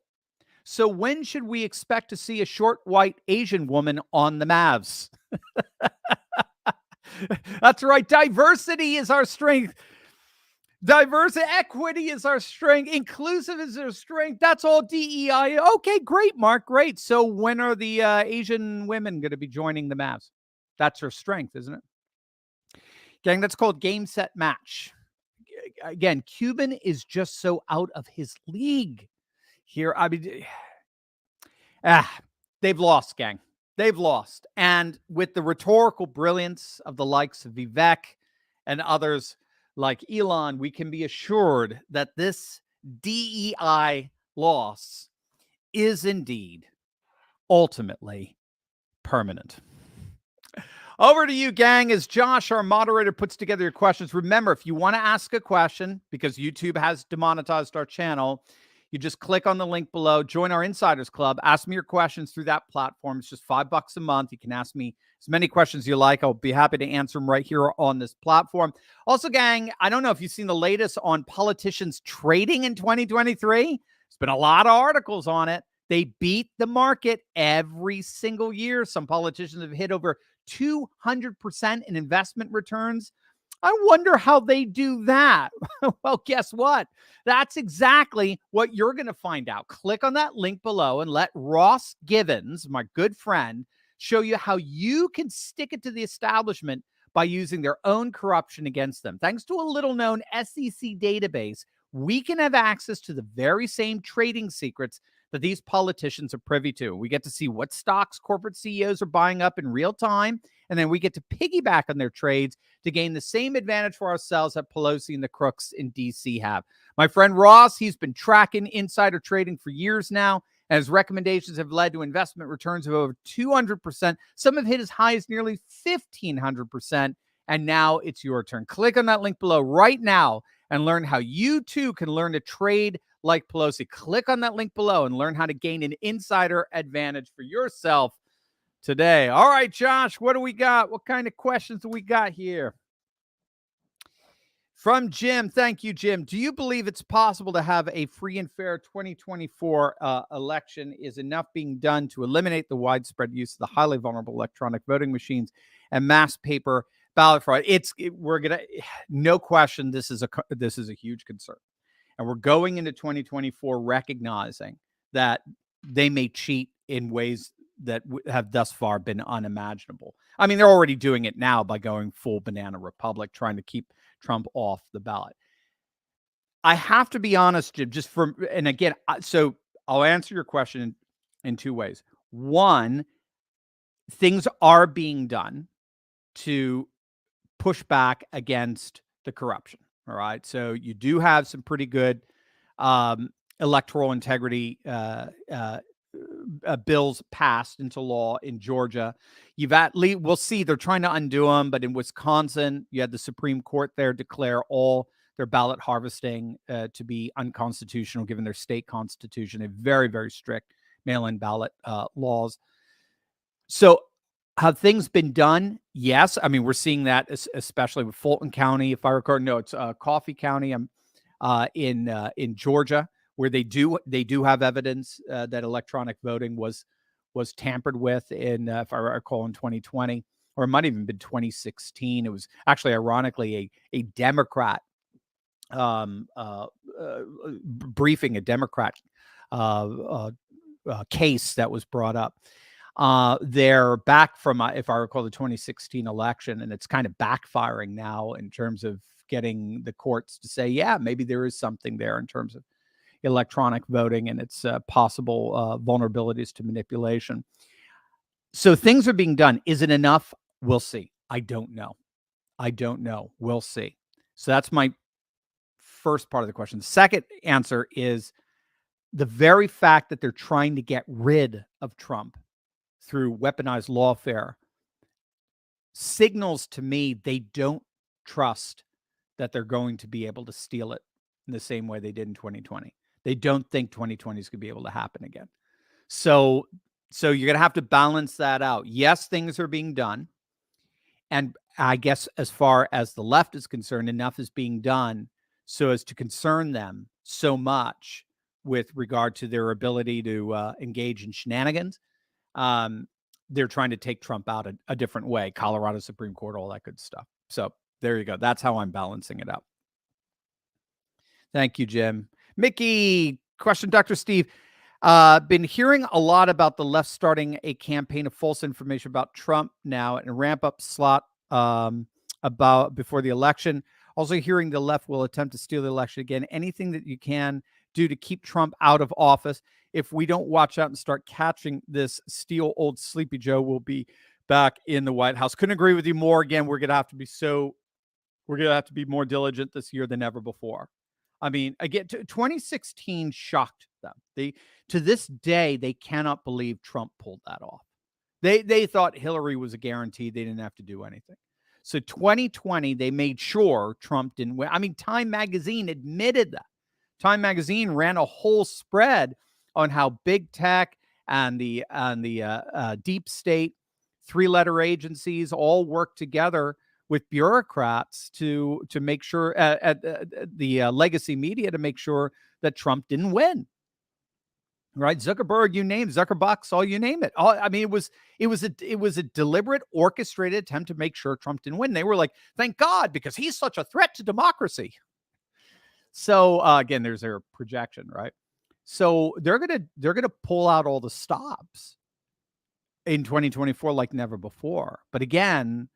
So when should we expect to see a short, white, Asian woman on the Mavs? That's right. Diversity is our strength. Diversity, equity is our strength. Inclusive is our strength. That's all DEI. Okay, great, Mark. Great. So when are the Asian women going to be joining the Mavs? That's her strength, isn't it? Gang, that's called game, set, match. Again, Cuban is just so out of his league here. I mean, they've lost, gang. They've lost. And with the rhetorical brilliance of the likes of Vivek and others like Elon, we can be assured that this DEI loss is indeed ultimately permanent. Over to you, gang, as Josh, our moderator, puts together your questions. Remember, if you want to ask a question, because YouTube has demonetized our channel, you just click on the link below, join our Insiders Club, ask me your questions through that platform. It's just $5 a month. You can ask me as many questions as you like. I'll be happy to answer them right here on this platform. Also, gang, I don't know if you've seen the latest on politicians trading in 2023. There's been a lot of articles on it. They beat the market every single year. Some politicians have hit over 200% in investment returns. I wonder how they do that. Well, guess what? That's exactly what you're going to find out. Click on that link below and let Ross Givens, my good friend, show you how you can stick it to the establishment by using their own corruption against them. Thanks to a little-known SEC database, we can have access to the very same trading secrets that these politicians are privy to. We get to see what stocks corporate CEOs are buying up in real time, and then we get to piggyback on their trades to gain the same advantage for ourselves that Pelosi and the crooks in D.C. have. My friend Ross, he's been tracking insider trading for years now, and his recommendations have led to investment returns of over 200%. Some have hit as high as nearly 1,500%, and now it's your turn. Click on that link below right now and learn how you too can learn to trade like Pelosi. Click on that link below and learn how to gain an insider advantage for yourself today. All right, Josh, what do we got? What kind of questions do we got here? From Jim. Thank you, Jim. Do you believe it's possible to have a free and fair 2024 election? Is enough being done to eliminate the widespread use of the highly vulnerable electronic voting machines and mass paper ballot fraud? No question, this is a huge concern. And we're going into 2024 recognizing that they may cheat in ways that have thus far been unimaginable. I mean, they're already doing it now by going full banana republic, trying to keep Trump off the ballot. I have to be honest, Jim, so I'll answer your question in two ways. One, things are being done to push back against the corruption. All right. So you do have some pretty good electoral integrity bills passed into law in Georgia. We'll see. They're trying to undo them, but in Wisconsin, you had the Supreme Court there declare all their ballot harvesting to be unconstitutional, given their state constitution. They have very, very strict mail-in ballot laws. So have things been done? Yes. I mean, we're seeing that especially with Fulton County. If I recall, no, it's Coffee County. In Georgia, where they do have evidence that electronic voting was tampered with in, if I recall, in 2020, or it might have even been 2016. It was actually, ironically, a Democrat briefing, a Democrat case that was brought up. They're back from, if I recall, the 2016 election, and it's kind of backfiring now in terms of getting the courts to say, yeah, maybe there is something there in terms of electronic voting and its possible vulnerabilities to manipulation. So things are being done. Is it enough? We'll see. I don't know. We'll see. So that's my first part of the question. The second answer is the very fact that they're trying to get rid of Trump through weaponized lawfare signals to me they don't trust that they're going to be able to steal it in the same way they did in 2020. They don't think 2020 is going to be able to happen again. So you're going to have to balance that out. Yes, things are being done. And I guess as far as the left is concerned, enough is being done so as to concern them so much with regard to their ability to engage in shenanigans. They're trying to take Trump out a different way, Colorado Supreme Court, all that good stuff. So there you go. That's how I'm balancing it out. Thank you, Jim. Mickey, question, Dr. Steve. Been hearing a lot about the left starting a campaign of false information about Trump now and a ramp up slot about before the election. Also hearing the left will attempt to steal the election again. Anything that you can do to keep Trump out of office. If we don't watch out and start catching this steal, old Sleepy Joe will be back in the White House. Couldn't agree with you more. Again, we're going to have to be more diligent this year than ever before. I mean, again, 2016 shocked them. To this day, they cannot believe Trump pulled that off. They thought Hillary was a guarantee. They didn't have to do anything. So 2020, they made sure Trump didn't win. I mean, Time Magazine admitted that. Time Magazine ran a whole spread on how big tech and the deep state, three-letter agencies all work together with bureaucrats to make sure the legacy media to make sure that Trump didn't win. Right, Zuckerberg, you name Zuckerbucks, all you name it. I mean, it was a deliberate, orchestrated attempt to make sure Trump didn't win. They were like, "Thank God, because he's such a threat to democracy." So again, there's their projection, right? So they're gonna pull out all the stops in 2024 like never before. But again,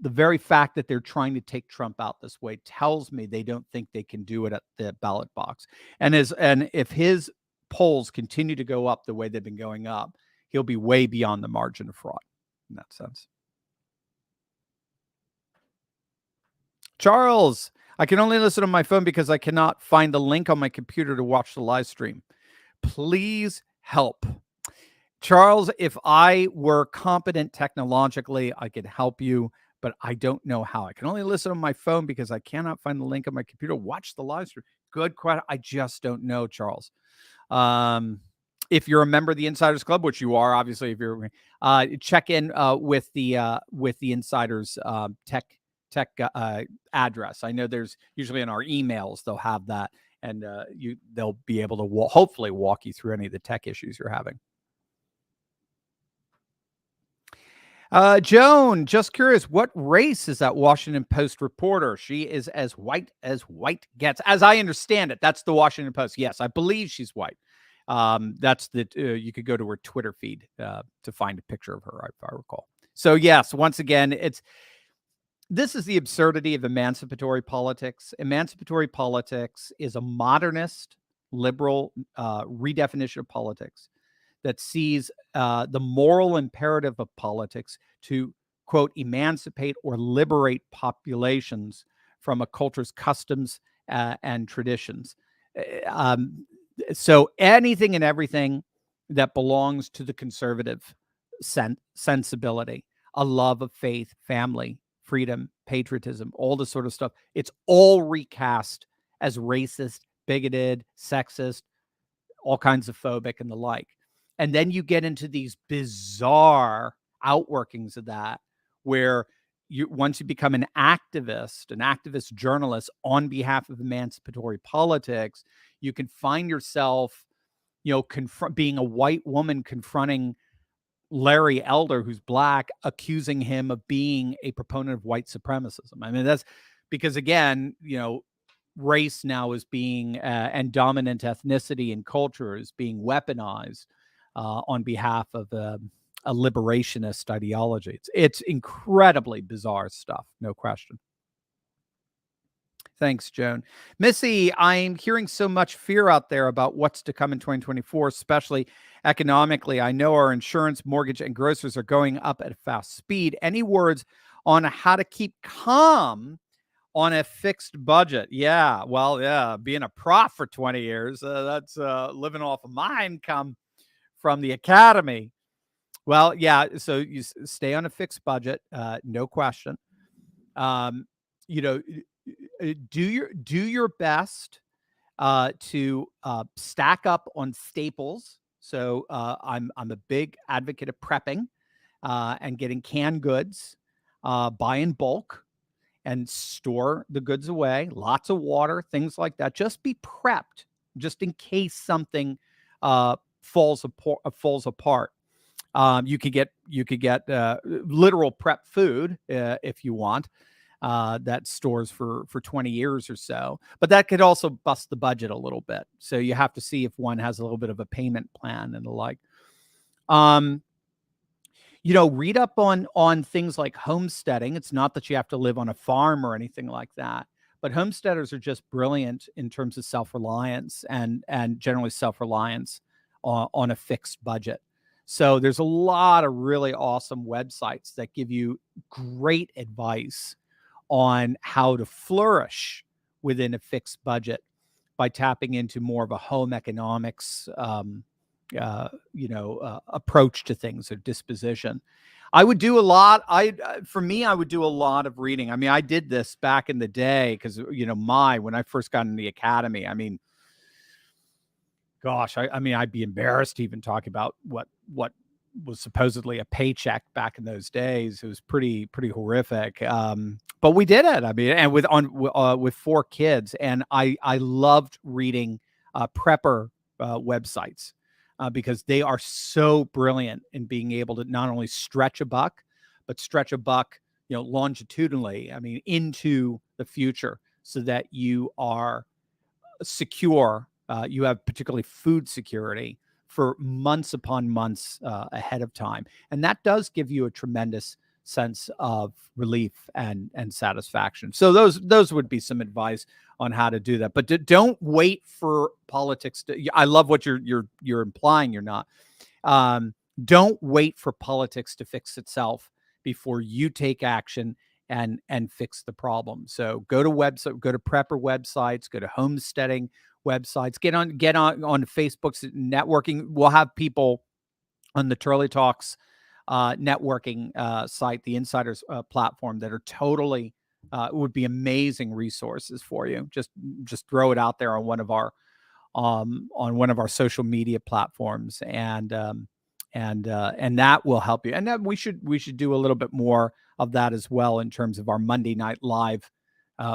the very fact that they're trying to take Trump out this way tells me they don't think they can do it at the ballot box. And if his polls continue to go up the way they've been going up, he'll be way beyond the margin of fraud in that sense. Charles, I can only listen on my phone because I cannot find the link on my computer to watch the live stream. Please help. Charles, if I were competent technologically, I could help you, but I don't know how. I can only listen on my phone because I cannot find the link on my computer. Watch the live stream. Good question. I just don't know, Charles. If you're a member of the Insiders Club, which you are, obviously, if you're check in with the Insiders tech address. I know there's usually in our emails they'll have that, and they'll be able to hopefully walk you through any of the tech issues you're having. Joan, just curious, what race is that Washington Post reporter? She is as white gets, as I understand it. That's the Washington Post. Yes, I believe she's white. That's you could go to her Twitter feed to find a picture of her, if I recall. So yes, once again, this is the absurdity of emancipatory politics. Emancipatory politics is a modernist, liberal redefinition of politics that sees the moral imperative of politics to, quote, emancipate or liberate populations from a culture's customs and traditions. So anything and everything that belongs to the conservative sensibility, a love of faith, family, freedom, patriotism, all this sort of stuff, it's all recast as racist, bigoted, sexist, all kinds of phobic and the like. And then you get into these bizarre outworkings of that, where once you become an activist journalist on behalf of emancipatory politics, you can find yourself, being a white woman confronting Larry Elder, who's black, accusing him of being a proponent of white supremacism. I mean, that's because, again, race now is being and dominant ethnicity and culture is being weaponized on behalf of a liberationist ideology. It's incredibly bizarre stuff, no question. Thanks, Joan. Missy, I'm hearing so much fear out there about what's to come in 2024, especially economically. I know our insurance, mortgage, and groceries are going up at a fast speed. Any words on how to keep calm on a fixed budget? Yeah, well, yeah, being a prof for 20 years, that's living off of my income from the academy. Well, yeah, so you stay on a fixed budget, no question. Do your best to stack up on staples. So I'm a big advocate of prepping and getting canned goods, buy in bulk and store the goods away. Lots of water, things like that. Just be prepped, just in case something falls apart. You could get literal prep food if you want. That stores for 20 years or so, but that could also bust the budget a little bit. So you have to see if one has a little bit of a payment plan and the like. Read up on things like homesteading. It's not that you have to live on a farm or anything like that, but homesteaders are just brilliant in terms of self-reliance and generally self-reliance on a fixed budget. So there's a lot of really awesome websites that give you great advice on how to flourish within a fixed budget by tapping into more of a home economics approach to things or disposition. I would do a lot. For me, I would do a lot of reading. I mean, I did this back in the day because, when I first got in the academy, I mean, gosh, I'd be embarrassed to even talk about what was supposedly a paycheck back in those days. It was pretty horrific. But we did it. I mean, and with 4 kids, and I loved reading prepper websites because they are so brilliant in being able to not only stretch a buck, but stretch a buck, longitudinally. I mean, into the future, so that you are secure. You have particularly food security for months upon months ahead of time. And that does give you a tremendous sense of relief and satisfaction. So those would be some advice on how to do that. But don't wait for politics I love what you're implying you're not. Don't wait for politics to fix itself before you take action and fix the problem. So go to prepper websites, go to homesteading websites, get on Facebook's networking. We'll have people on the Turley Talks networking site, the Insiders platform, that are totally would be amazing resources for you. Just throw it out there on one of our social media platforms, and that will help you. And that we should do a little bit more of that as well in terms of our Monday Night Live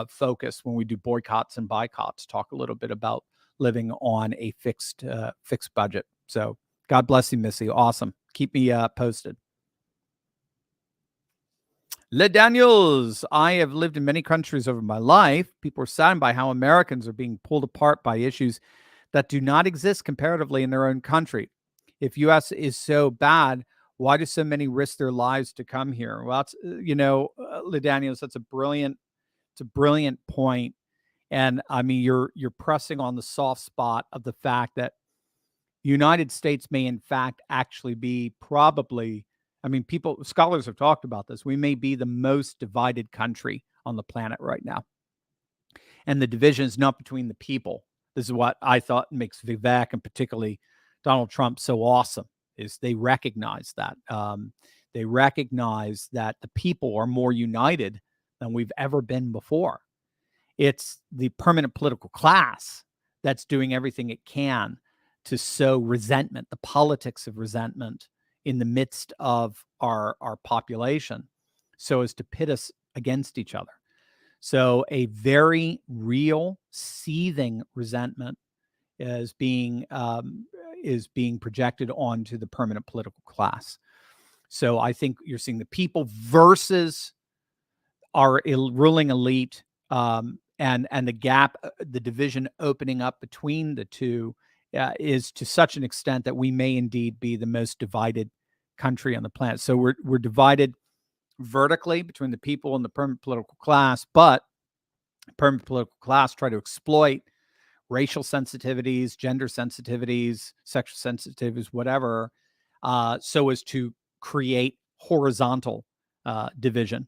focus when we do boycotts and boycotts. Talk a little bit about living on a fixed budget. So God bless you, Missy. Awesome. Keep me posted. Le Daniels, I have lived in many countries over my life. People are saddened by how Americans are being pulled apart by issues that do not exist comparatively in their own country. If U.S. is so bad, why do so many risk their lives to come here? Well, it's, Le Daniels, that's a brilliant point. And I mean, you're pressing on the soft spot of the fact that the United States may in fact actually be scholars have talked about this. We may be the most divided country on the planet right now. And the division is not between the people. This is what I thought makes Vivek and particularly Donald Trump so awesome, is they recognize that. They recognize that the people are more united than we've ever been before. It's the permanent political class that's doing everything it can to sow resentment, the politics of resentment in the midst of our population, so as to pit us against each other. So a very real, seething resentment is being projected onto the permanent political class. So I think you're seeing the people versus our ruling elite, and the gap, the division opening up between the two is to such an extent that we may indeed be the most divided country on the planet. So we're divided vertically between the people and the permanent political class, but the permanent political class try to exploit racial sensitivities, gender sensitivities, sexual sensitivities, whatever, so as to create horizontal division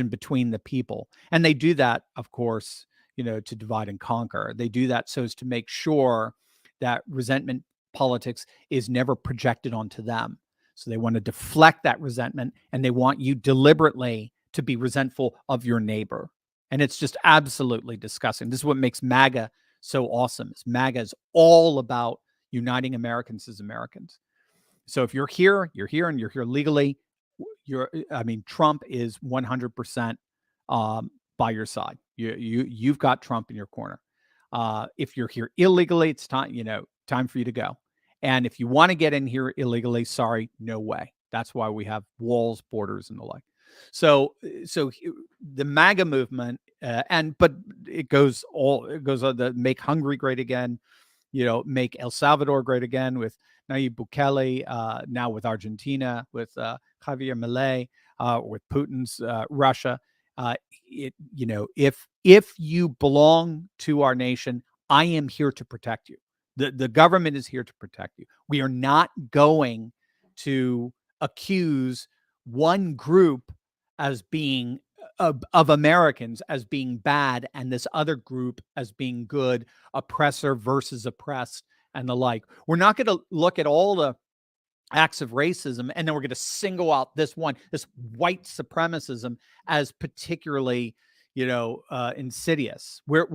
between the people. And they do that, of course, to divide and conquer. They do that so as to make sure that resentment politics is never projected onto them. So they want to deflect that resentment, and they want you deliberately to be resentful of your neighbor. And it's just absolutely disgusting. This is what makes MAGA so awesome. MAGA is all about uniting Americans as Americans. So if you're here, and you're here legally. Trump is 100% by your side. You've got Trump in your corner. If you're here illegally, it's time for you to go. And if you want to get in here illegally, sorry, no way. That's why we have walls, borders, and the like. So the MAGA movement, but it goes on to make Hungary great again, make El Salvador great again with Nayib Bukele, now with Argentina, with Javier Milei, with Putin's Russia. If you belong to our nation, I am here to protect you. The government is here to protect you. We are not going to accuse one group as being of Americans as being bad and this other group as being good, oppressor versus oppressed, and the like. We're not going to look at all the acts of racism and then we're going to single out this white supremacism as particularly, insidious. We're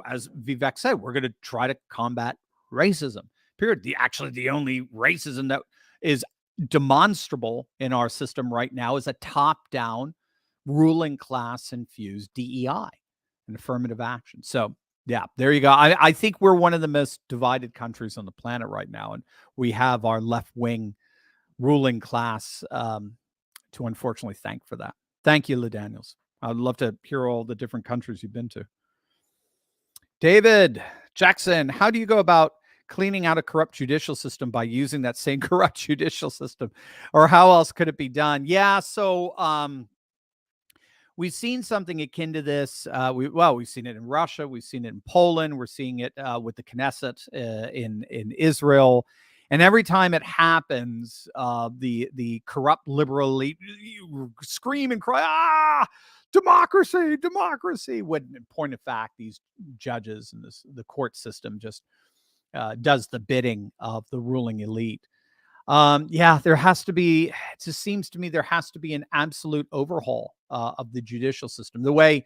as Vivek said, we're going to try to combat racism. Period. The only racism that is demonstrable in our system right now is a top-down, ruling class infused DEI and affirmative action. So yeah, there you go. I think we're one of the most divided countries on the planet right now, and we have our left-wing ruling class to unfortunately thank for that. Thank you, LaDaniels. I'd love to hear all the different countries you've been to. David Jackson, how do you go about cleaning out a corrupt judicial system by using that same corrupt judicial system? Or how else could it be done? Yeah, so we've seen something akin to this. We've seen it in Russia. We've seen it in Poland. We're seeing it with the Knesset in Israel. And every time it happens, the corrupt liberal elite scream and cry, democracy, democracy. When in point of fact, these judges and the court system just does the bidding of the ruling elite. There has to be, it just seems to me there has to be an absolute overhaul of the judicial system. The way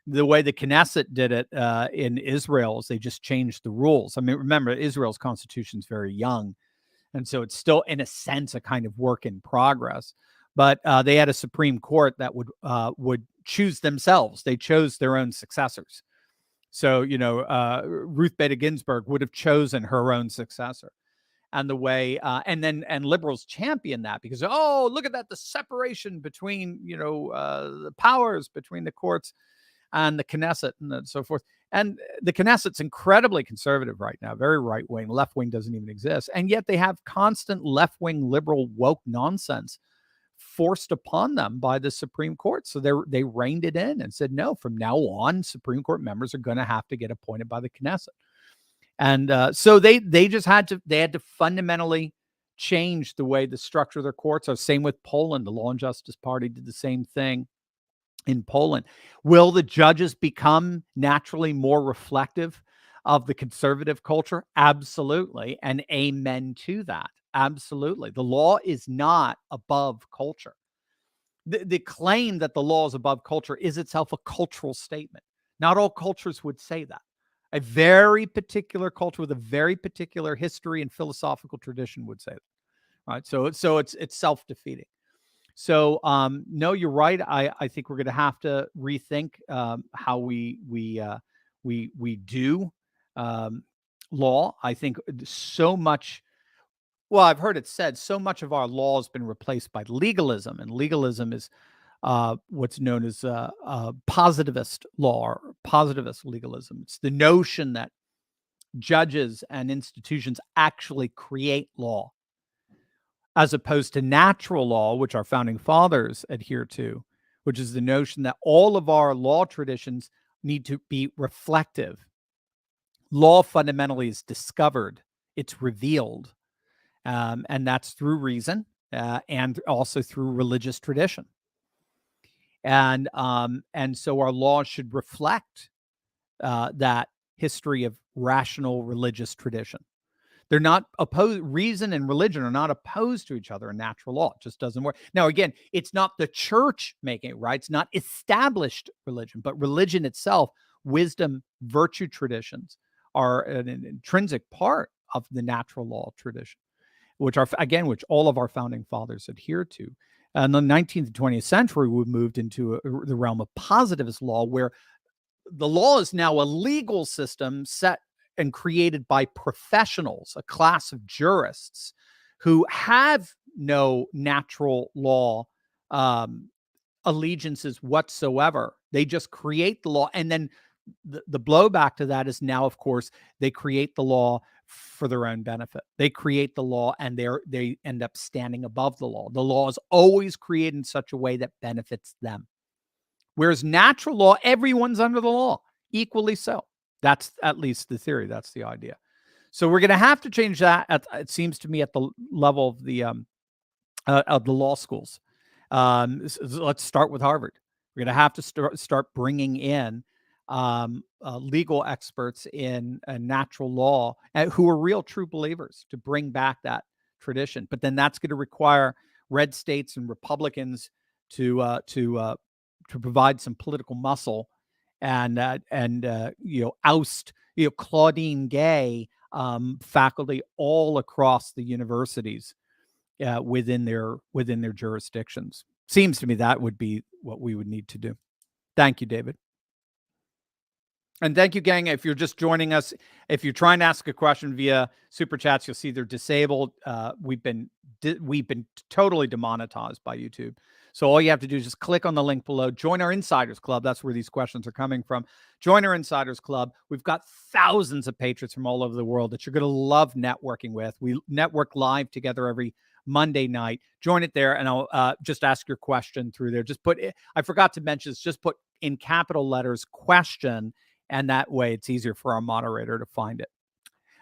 the Knesset did it in Israel is they just changed the rules. I mean, remember, Israel's constitution is very young, and so it's still, in a sense, a kind of work in progress. But they had a Supreme Court that would choose themselves. They chose their own successors. So, Ruth Bader Ginsburg would have chosen her own successor. And the way, and liberals champion that because, oh, look at that, the separation between, the powers between the courts and the Knesset and so forth. And the Knesset's incredibly conservative right now, very right wing. Left wing doesn't even exist. And yet they have constant left wing liberal woke nonsense forced upon them by the Supreme Court. So they reined it in and said, no, from now on, Supreme Court members are going to have to get appointed by the Knesset. And so they had to fundamentally change the way the structure of their courts are. Same with Poland. The Law and Justice Party did the same thing in Poland. Will the judges become naturally more reflective of the conservative culture? Absolutely. And amen to that. Absolutely. The law is not above culture. The claim that the law is above culture is itself a cultural statement. Not all cultures would say that. A very particular culture with a very particular history and philosophical tradition would say that. Right. So it's self-defeating. So no, you're right. I think we're going to have to rethink how we do law. I think so much. Well, I've heard it said so much of our law has been replaced by legalism, and legalism is what's known as positivist law or positivist legalism. It's the notion that judges and institutions actually create law, as opposed to natural law, which our founding fathers adhere to, which is the notion that all of our law traditions need to be reflective. Law fundamentally is discovered, it's revealed, and that's through reason and also through religious tradition. And so our laws should reflect that history of rational religious tradition. They're not opposed. Reason and religion are not opposed to each other in natural law. It just doesn't work. Now, again, it's not the church making it right. It's not established religion, but religion itself, wisdom, virtue traditions are an intrinsic part of the natural law tradition, which all of our founding fathers adhere to. In the 19th and 20th century, we moved into the realm of positivist law, where the law is now a legal system set and created by professionals, a class of jurists who have no natural law allegiances whatsoever. They just create the law. And then the blowback to that is now, of course, they create the law for their own benefit. They create the law and they end up standing above the law. The law is always created in such a way that benefits them. Whereas natural law, everyone's under the law, equally so. That's at least the theory. That's the idea. So we're going to have to change that. It seems to me at the level of the law schools. Let's start with Harvard. We're going to have to start bringing in legal experts in natural law who are real true believers to bring back that tradition. But then that's going to require red states and Republicans to provide some political muscle and oust Claudine Gay faculty all across the universities within their jurisdictions. Seems to me that would be what we would need to do. Thank you, David. And thank you, gang. If you're just joining us, if you're trying to ask a question via Super Chats, you'll see they're disabled. We've been totally demonetized by YouTube. So all you have to do is just click on the link below. Join our Insiders Club. That's where these questions are coming from. Join our Insiders Club. We've got thousands of patrons from all over the world that you're going to love networking with. We network live together every Monday night. Join it there, and I'll just ask your question through there. Just put, I forgot to mention this, just put in capital letters question, and that way it's easier for our moderator to find it.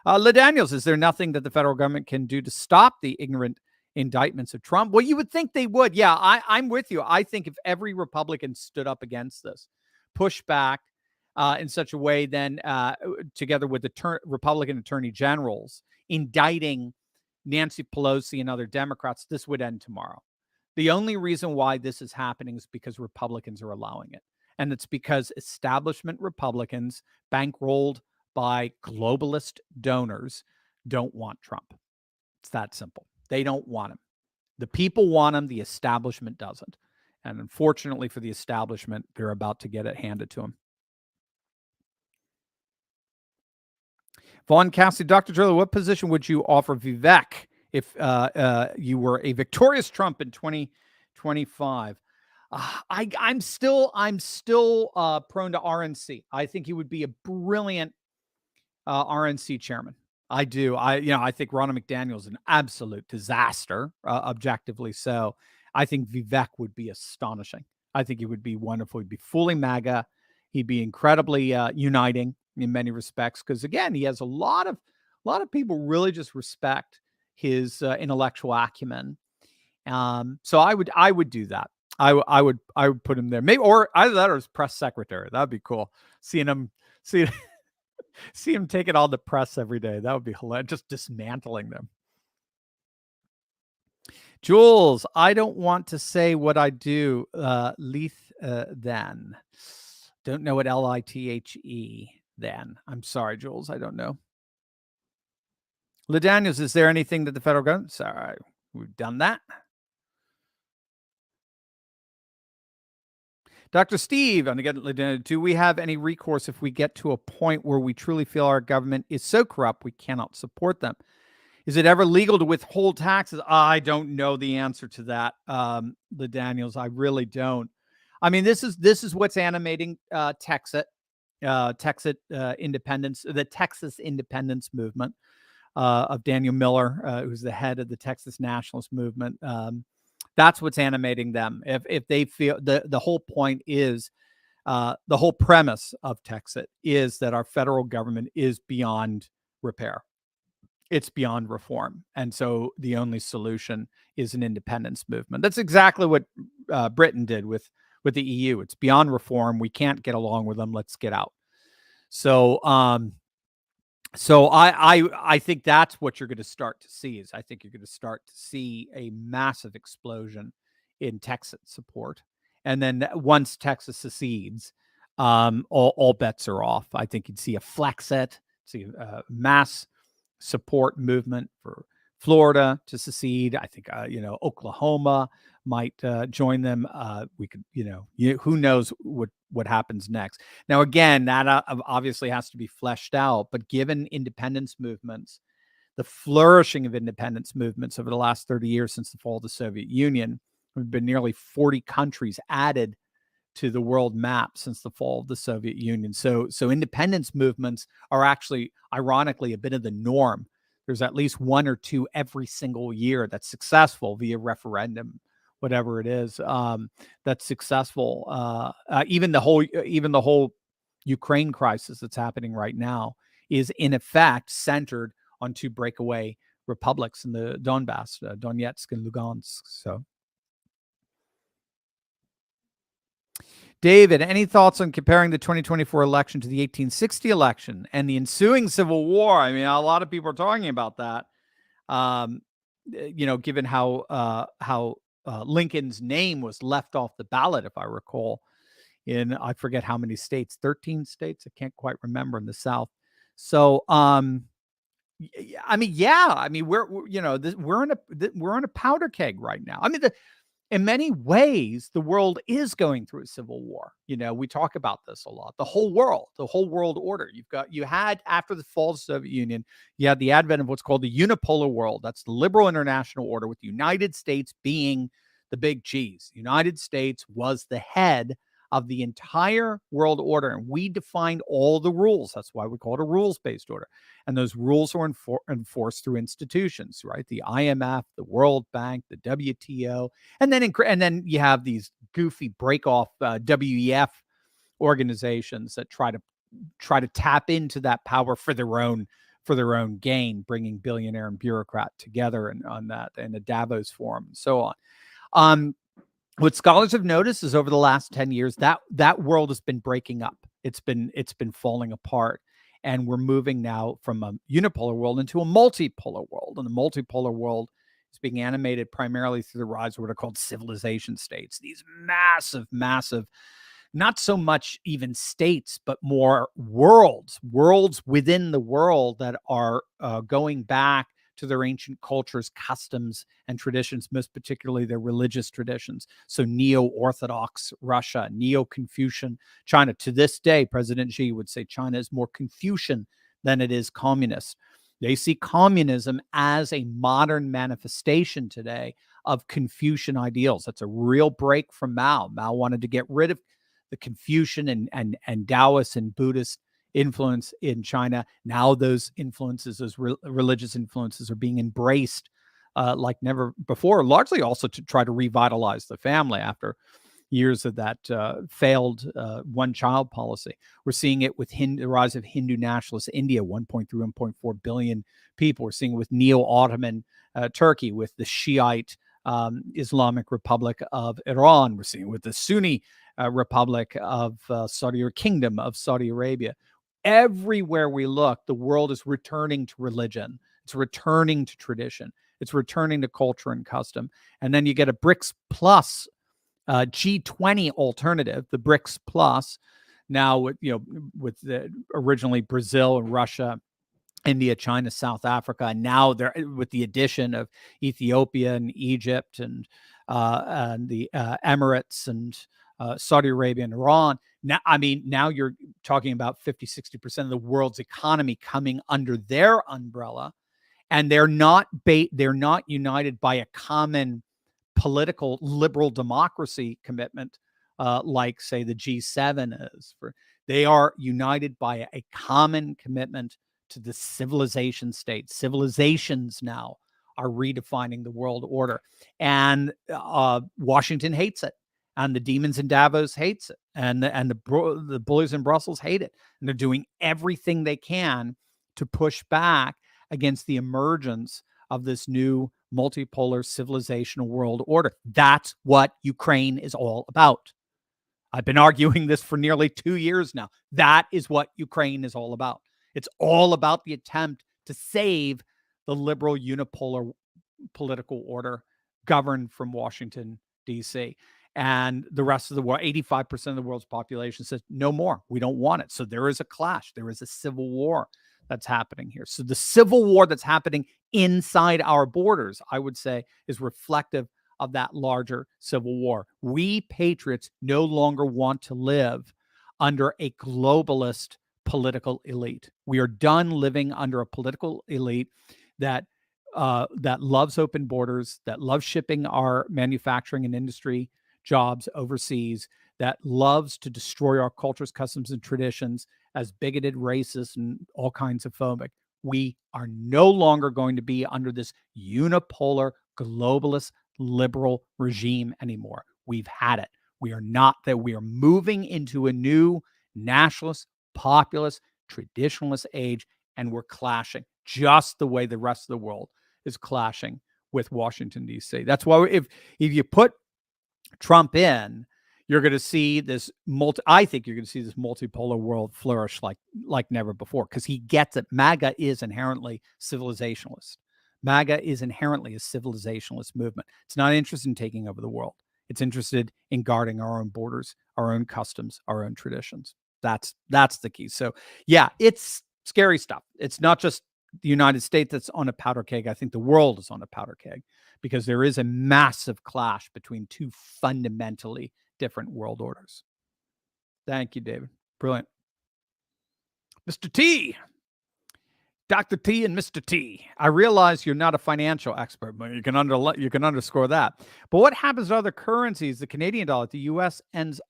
LaDaniels, is there nothing that the federal government can do to stop the ignorant indictments of Trump? Well, you would think they would. Yeah, I'm with you. I think if every Republican stood up against this, pushed back in such a way, then together with the Republican attorney generals indicting Nancy Pelosi and other Democrats, this would end tomorrow. The only reason why this is happening is because Republicans are allowing it. And it's because establishment Republicans, bankrolled by globalist donors, don't want Trump. It's that simple. They don't want him. The people want him. The establishment doesn't. And unfortunately for the establishment, they're about to get it handed to them. Vaughn Cassidy, Dr. Turley, what position would you offer Vivek if you were a victorious Trump in 2025? I'm still prone to RNC. I think he would be a brilliant RNC chairman. I do. I think Ronna McDaniel is an absolute disaster, objectively so. I think Vivek would be astonishing. I think he would be wonderful. He'd be fully MAGA. He'd be incredibly uniting in many respects because, again, he has a lot of people really just respect his intellectual acumen. So I would do that. I would put him there. Maybe, or either that or as press secretary. That'd be cool. See him taking all the press every day. That would be hilarious. Just dismantling them. Jules, I don't want to say what I do. Then. Don't know what LITHE then. I'm sorry, Jules. I don't know. LaDaniels, is there anything that the federal government? Sorry, we've done that. Dr. Steve, and again, do we have any recourse if we get to a point where we truly feel our government is so corrupt we cannot support them? Is it ever legal to withhold taxes? I don't know the answer to that, LaDaniels. I really don't. I mean, this is what's animating Texas independence, the Texas independence movement of Daniel Miller, who's the head of the Texas nationalist movement. That's what's animating them. If they feel the whole point is, the whole premise of Texas is that our federal government is beyond repair. It's beyond reform. And so the only solution is an independence movement. That's exactly what Britain did with the EU. It's beyond reform. We can't get along with them. Let's get out. So, I think that's what you're going to start to see. Is I think you're going to start to see a massive explosion in Texas support, and then once Texas secedes, all bets are off. I think you'd see a Flexit, see a mass support movement for Florida to secede. I think Oklahoma might join them. We could, who knows what happens next. Now, again, that obviously has to be fleshed out. But given independence movements, the flourishing of independence movements over the last 30 years since the fall of the Soviet Union, there have been nearly 40 countries added to the world map since the fall of the Soviet Union. So independence movements are actually, ironically, a bit of the norm. There's at least one or two every single year that's successful via referendum, whatever it is, that's successful. Even the whole Ukraine crisis that's happening right now is in effect centered on two breakaway republics in the Donbass, Donetsk and Lugansk. So David, any thoughts on comparing the 2024 election to the 1860 election and the ensuing Civil War? I mean, a lot of people are talking about that. Given how Lincoln's name was left off the ballot, if I recall, in I forget how many states, 13 states, I can't quite remember, in the South. So, we're in a powder keg right now. I mean, in many ways, the world is going through a civil war. We talk about this a lot. The whole world order. You had, after the fall of the Soviet Union, you had the advent of what's called the unipolar world. That's the liberal international order, with the United States being the big G's. The United States was the head of the entire world order, and we defined all the rules. That's why we call it a rules-based order. And those rules are enforced through institutions, right? The IMF, the World Bank, the WTO, and then you have these goofy break-off WEF organizations that try to tap into that power for their own gain, bringing billionaire and bureaucrat together on that in a Davos forum and so on. What scholars have noticed is over the last 10 years, that world has been breaking up. It's been falling apart. And we're moving now from a unipolar world into a multipolar world. And the multipolar world is being animated primarily through the rise of what are called civilization states. These massive, not so much even states, but more worlds within the world that are going back to their ancient cultures, customs, and traditions, most particularly their religious traditions. So neo-Orthodox Russia, neo-Confucian China. To this day, President Xi would say China is more Confucian than it is communist. They see communism as a modern manifestation today of Confucian ideals. That's a real break from Mao. Mao wanted to get rid of the Confucian and Taoist and Buddhist influence in China. Now those influences, those religious influences, are being embraced like never before, largely also to try to revitalize the family after years of that failed one-child policy. We're seeing it with the rise of Hindu nationalist India, 1.3, 1.4 billion people. We're seeing it with neo-Ottoman Turkey, with the Shiite Islamic Republic of Iran. We're seeing it with the Sunni Republic of Kingdom of Saudi Arabia. Everywhere we look, the world is returning to religion. It's returning to tradition. It's returning to culture and custom. And then you get a BRICS plus G20 alternative, the BRICS plus, now with originally Brazil and Russia, India, China, South Africa, and now they're with the addition of Ethiopia and Egypt and the Emirates and Saudi Arabia and Iran. Now you're talking about 50-60% of the world's economy coming under their umbrella, and they're not united by a common political liberal democracy commitment like, say, the G7 is. They are united by a common commitment to the civilization state. Civilizations now are redefining the world order, and Washington hates it. And the demons in Davos hates it, and the bullies in Brussels hate it, and they're doing everything they can to push back against the emergence of this new multipolar civilizational world order. That's what Ukraine is all about. I've been arguing this for nearly 2 years now. That is what Ukraine is all about. It's all about the attempt to save the liberal unipolar political order governed from Washington, D.C. And the rest of the world, 85% of the world's population says, no more. We don't want it. So there is a clash. There is a civil war that's happening here. So the civil war that's happening inside our borders, I would say, is reflective of that larger civil war. We patriots no longer want to live under a globalist political elite. We are done living under a political elite that loves open borders, that loves shipping our manufacturing and industry jobs overseas, that loves to destroy our cultures, customs, and traditions as bigoted, racist, and all kinds of phobic. We are no longer going to be under this unipolar, globalist, liberal regime anymore. We've had it. We are not that. We are moving into a new nationalist, populist, traditionalist age, and we're clashing just the way the rest of the world is clashing with Washington, D.C. That's why if you put Trump in, you're going to see this I think you're going to see this multipolar world flourish like never before, because he gets it. MAGA is inherently civilizationalist. MAGA is inherently a civilizationalist movement. It's not interested in taking over the world. It's interested in guarding our own borders, our own customs, our own traditions. That's the key. So yeah, it's scary stuff. It's not just the United States that's on a powder keg. I think the world is on a powder keg, because there is a massive clash between two fundamentally different world orders. Thank you, David. Brilliant. Mr. T. Dr. T and Mr. T. I realize you're not a financial expert, but you can underscore that. But what happens to other currencies? The Canadian dollar, the U.S. ends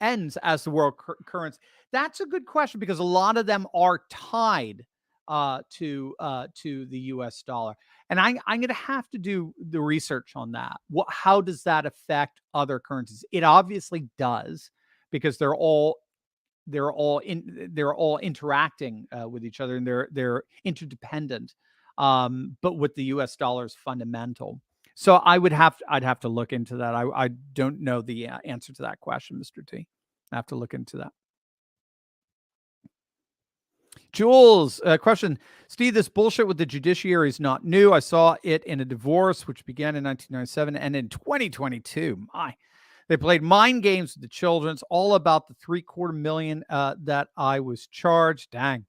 as the world currency. That's a good question, because a lot of them are tied to the U.S. dollar, and I'm going to have to do the research on that. How does that affect other currencies? It obviously does, because they're all interacting with each other, and they're interdependent. But with the U.S. dollar is fundamental. So I'd have to look into that. I don't know the answer to that question, Mr. T. I have to look into that. Jules, question. Steve, this bullshit with the judiciary is not new. I saw it in a divorce, which began in 1997 and in 2022. They played mind games with the children. It's all about the $750,000 that I was charged. Dang.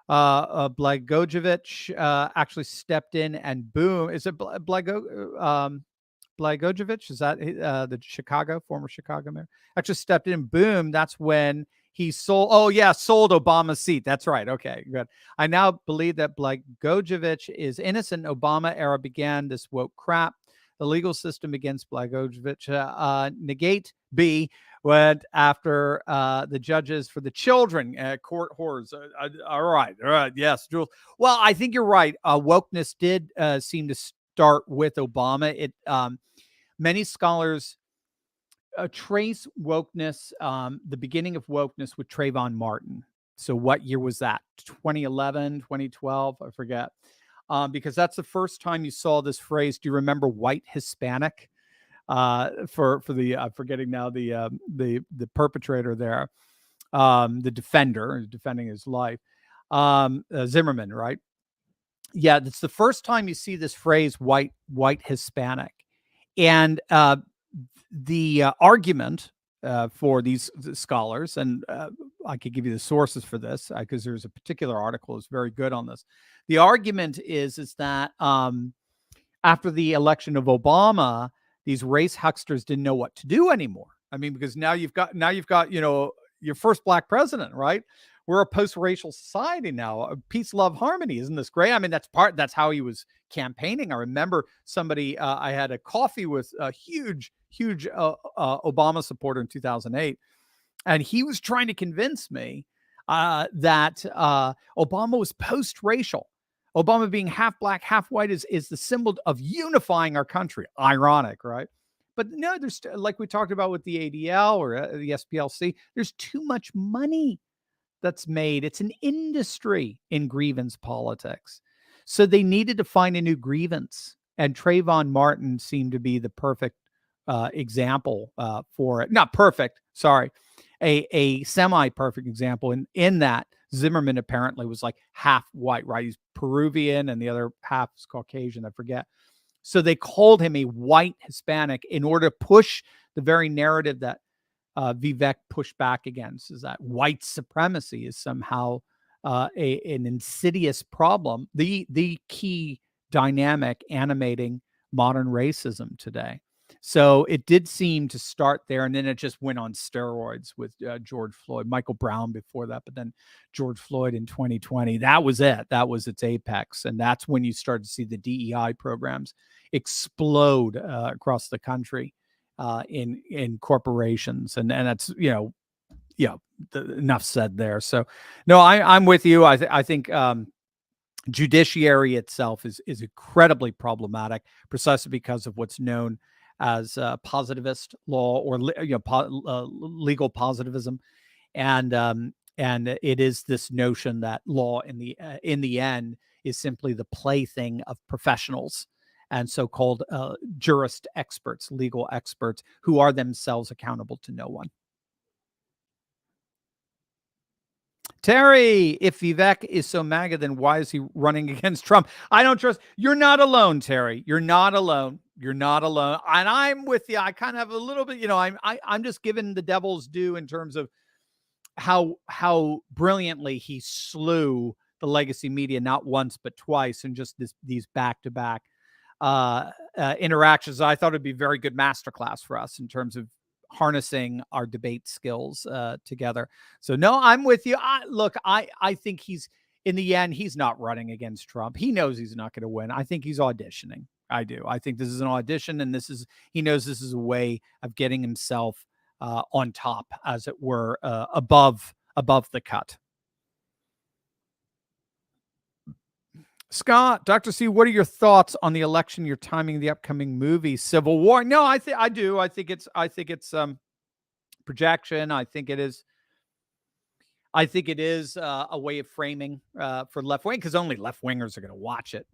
Blagojevich actually stepped in, and boom. Is it Blagojevich? Is that the former Chicago mayor? Actually stepped in, boom. That's when he sold Obama's seat. That's right. Okay, good. I now believe that Blagojevich is innocent. Obama era began this woke crap. The legal system against Blagojevich negate B went after the judges for the children court horrors. All right. Yes, Jules. Well, I think you're right. Wokeness did seem to start with Obama. Many scholars trace wokeness, the beginning of wokeness, with Trayvon Martin. So what year was that? 2011, 2012? I forget. Because that's the first time you saw this phrase. Do you remember white Hispanic? For the I'm forgetting now the perpetrator there, the defender defending his life, Zimmerman, right? Yeah, that's the first time you see this phrase white Hispanic, and the argument for these scholars, and I could give you the sources for this because there's a particular article that's very good on this. The argument is that after the election of Obama, these race hucksters didn't know what to do anymore. I mean, because now you've got your first black president, right? We're a post-racial society now. Peace, love, harmony. Isn't this great? I mean, that's how he was campaigning. I remember somebody I had a coffee with, a huge Obama supporter in 2008, and he was trying to convince me that Obama was post-racial. Obama being half black, half white is the symbol of unifying our country. Ironic, right? But no, there's, like we talked about with the ADL or the SPLC, there's too much money that's made. It's an industry in grievance politics. So they needed to find a new grievance. And Trayvon Martin seemed to be the perfect example for it. Not perfect, sorry. A semi-perfect example in that Zimmerman apparently was like half white, right? He's Peruvian and the other half is Caucasian, I forget. So they called him a white Hispanic in order to push the very narrative that Vivek pushed back against, is that white supremacy is somehow an insidious problem, the key dynamic animating modern racism today. So it did seem to start there, and then it just went on steroids with George Floyd, Michael Brown before that, but then George Floyd in 2020. That was it. That was its apex. And that's when you start to see the DEI programs explode across the country in corporations. And that's, enough said there. So, no, I'm with you. I think judiciary itself is incredibly problematic, precisely because of what's known as positivist law or legal positivism, and it is this notion that law in the end is simply the plaything of professionals, and so-called jurist experts, legal experts, who are themselves accountable to no one. Terry, if Vivek is so MAGA, then why is he running against Trump? I don't trust. You're not alone, Terry. You're not alone. You're not alone. And I'm with you. I kind of have a little bit, I'm just giving the devil's due in terms of how brilliantly he slew the legacy media, not once but twice, and just these back-to-back interactions. I thought it'd be a very good masterclass for us in terms of harnessing our debate skills together. So no, I'm with you. I think he's, in the end, he's not running against Trump. He knows he's not going to win. I think he's auditioning. I do. I think this is an audition, and he knows this is a way of getting himself on top, as it were, above the cut. Scott, Dr. C, what are your thoughts on the election, your timing, the upcoming movie, Civil War? No, I do. I think it's projection. I think it is a way of framing for left wing, because only left wingers are going to watch it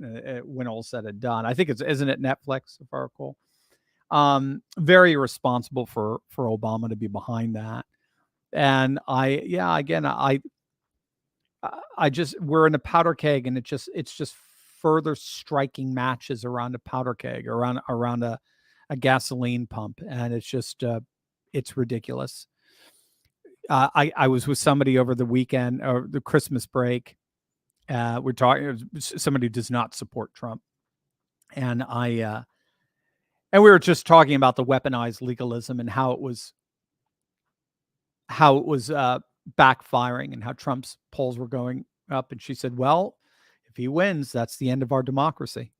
when all's said and done. I think isn't it Netflix, if I recall? Very irresponsible for Obama to be behind that. And we're in a powder keg, and it's just further striking matches around a powder keg, around a gasoline pump. And it's just, it's ridiculous. I was with somebody over the weekend or the Christmas break. We're talking, somebody who does not support Trump. And we were just talking about the weaponized legalism and how it was backfiring, and how Trump's polls were going up. And she said, well, if he wins, that's the end of our democracy.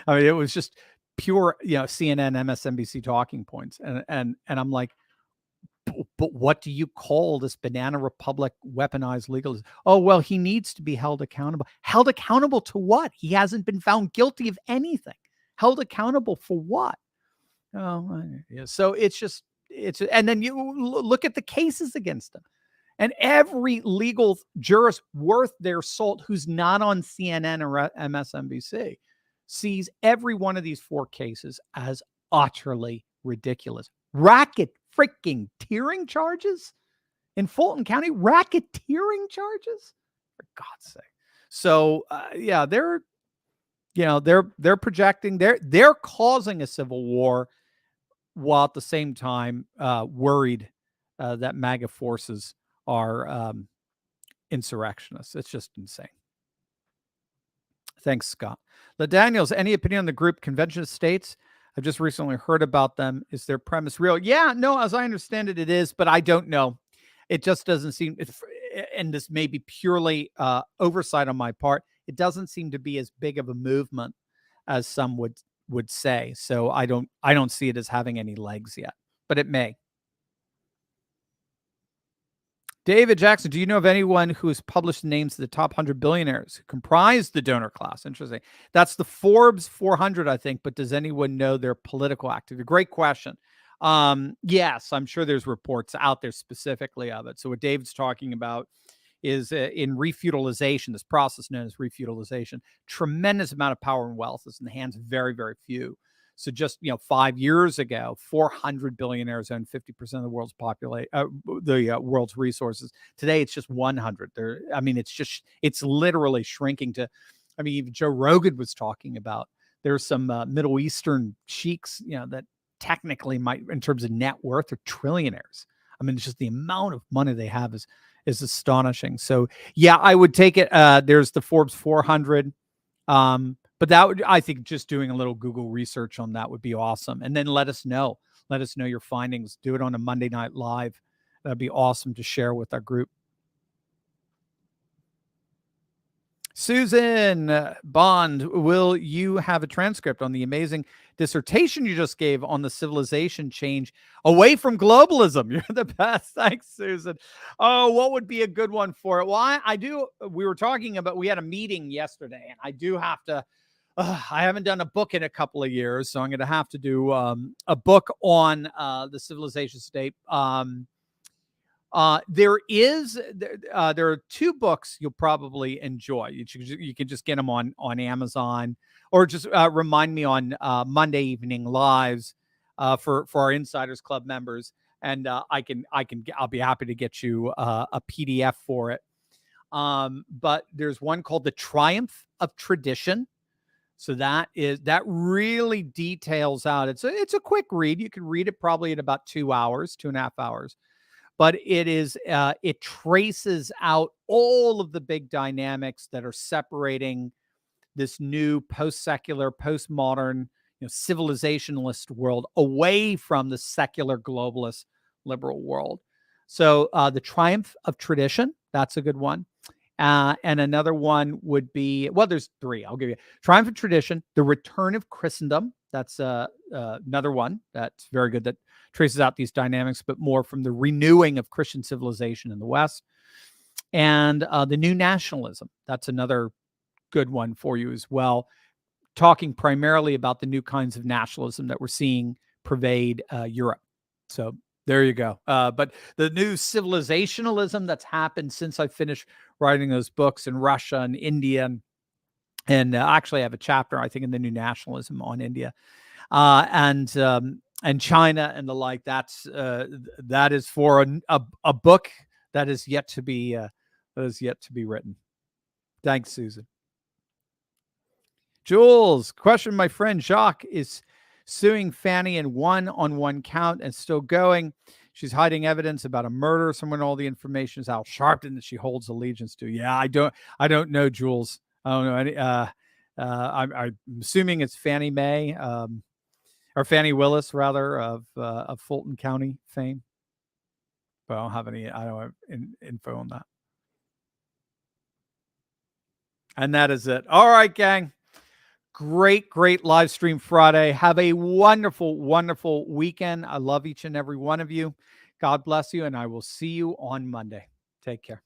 I mean, it was just pure, CNN, MSNBC talking points. And I'm like, but what do you call this banana republic weaponized legalism? Oh, well, he needs to be held accountable. Held accountable to what? He hasn't been found guilty of anything. Held accountable for what? Oh, yeah. So and then you look at the cases against him. And every legal jurist worth their salt who's not on CNN or MSNBC sees every one of these 4 cases as utterly ridiculous. Freaking tearing charges in Fulton County, racketeering charges, for God's sake. So they're projecting, they're causing a civil war, while at the same time worried that MAGA forces are insurrectionists. It's just insane. Thanks, Scott. LaDaniels, any opinion on the group Convention of States? I've just recently heard about them. Is their premise real? Yeah, no, as I understand it, it is, but I don't know. It just doesn't seem, and this may be purely oversight on my part, it doesn't seem to be as big of a movement as some would say. So I don't see it as having any legs yet, but it may. David Jackson, do you know of anyone who has published names of the top 100 billionaires who comprise the donor class? Interesting. That's the Forbes 400, I think, but does anyone know their political activity? Great question. Yes, I'm sure there's reports out there specifically of it. So what David's talking about is in refeudalization, this process known as refeudalization, tremendous amount of power and wealth is in the hands of very, very few. So just 5 years ago, 400 billionaires owned 50% of the world's world's resources. Today, it's just 100. It's literally shrinking to. I mean, even Joe Rogan was talking about there's some Middle Eastern sheiks, that technically might, in terms of net worth, are trillionaires. I mean, it's just the amount of money they have is astonishing. So yeah, I would take it. There's the Forbes 400. But that would, I think, just doing a little Google research on that would be awesome. And then let us know your findings. Do it on a Monday Night Live. That'd be awesome to share with our group. Susan Bond, will you have a transcript on the amazing dissertation you just gave on the civilization change away from globalism? You're the best. Thanks, Susan. Oh, what would be a good one for it? Well, I do. We were talking about, we had a meeting yesterday, and I do have to, I haven't done a book in a couple of years, so I'm going to have to do a book on the civilization state. There are 2 books you'll probably enjoy. You can just get them on Amazon, or just remind me on Monday evening lives for our Insiders Club members, and I'll be happy to get you a PDF for it. But there's one called The Triumph of Tradition. So that really details out. It's a quick read. You can read it probably in about 2 hours, 2.5 hours. But it traces out all of the big dynamics that are separating this new post-secular, post-modern, civilizationalist world away from the secular, globalist, liberal world. So The Triumph of Tradition, that's a good one. And another one would be, well, there's 3. I'll give you Triumph of Tradition, The Return of Christendom. That's another one that's very good, that traces out these dynamics, but more from the renewing of Christian civilization in the West. And The New Nationalism. That's another good one for you as well, talking primarily about the new kinds of nationalism that we're seeing pervade Europe. So there you go. But the new civilizationalism that's happened since I finished writing those books in Russia and India, and actually I have a chapter, I think, in The New Nationalism on India and China and the like. That is for a book that is yet to be written. Thanks, Susan. Jules, question: my friend Jacques is suing Fanny in one-on-one count and still going. She's hiding evidence about a murder. Someone, all the information is Al Sharpton that she holds allegiance to. Yeah, I don't know, Jules. I don't know any. I'm assuming it's Fannie Mae, or Fannie Willis rather, of Fulton County fame. But I don't have info on that. And that is it. All right, gang. Great live stream Friday. Have a wonderful, wonderful weekend. I love each and every one of you. God bless you, and I will see you on Monday. Take care.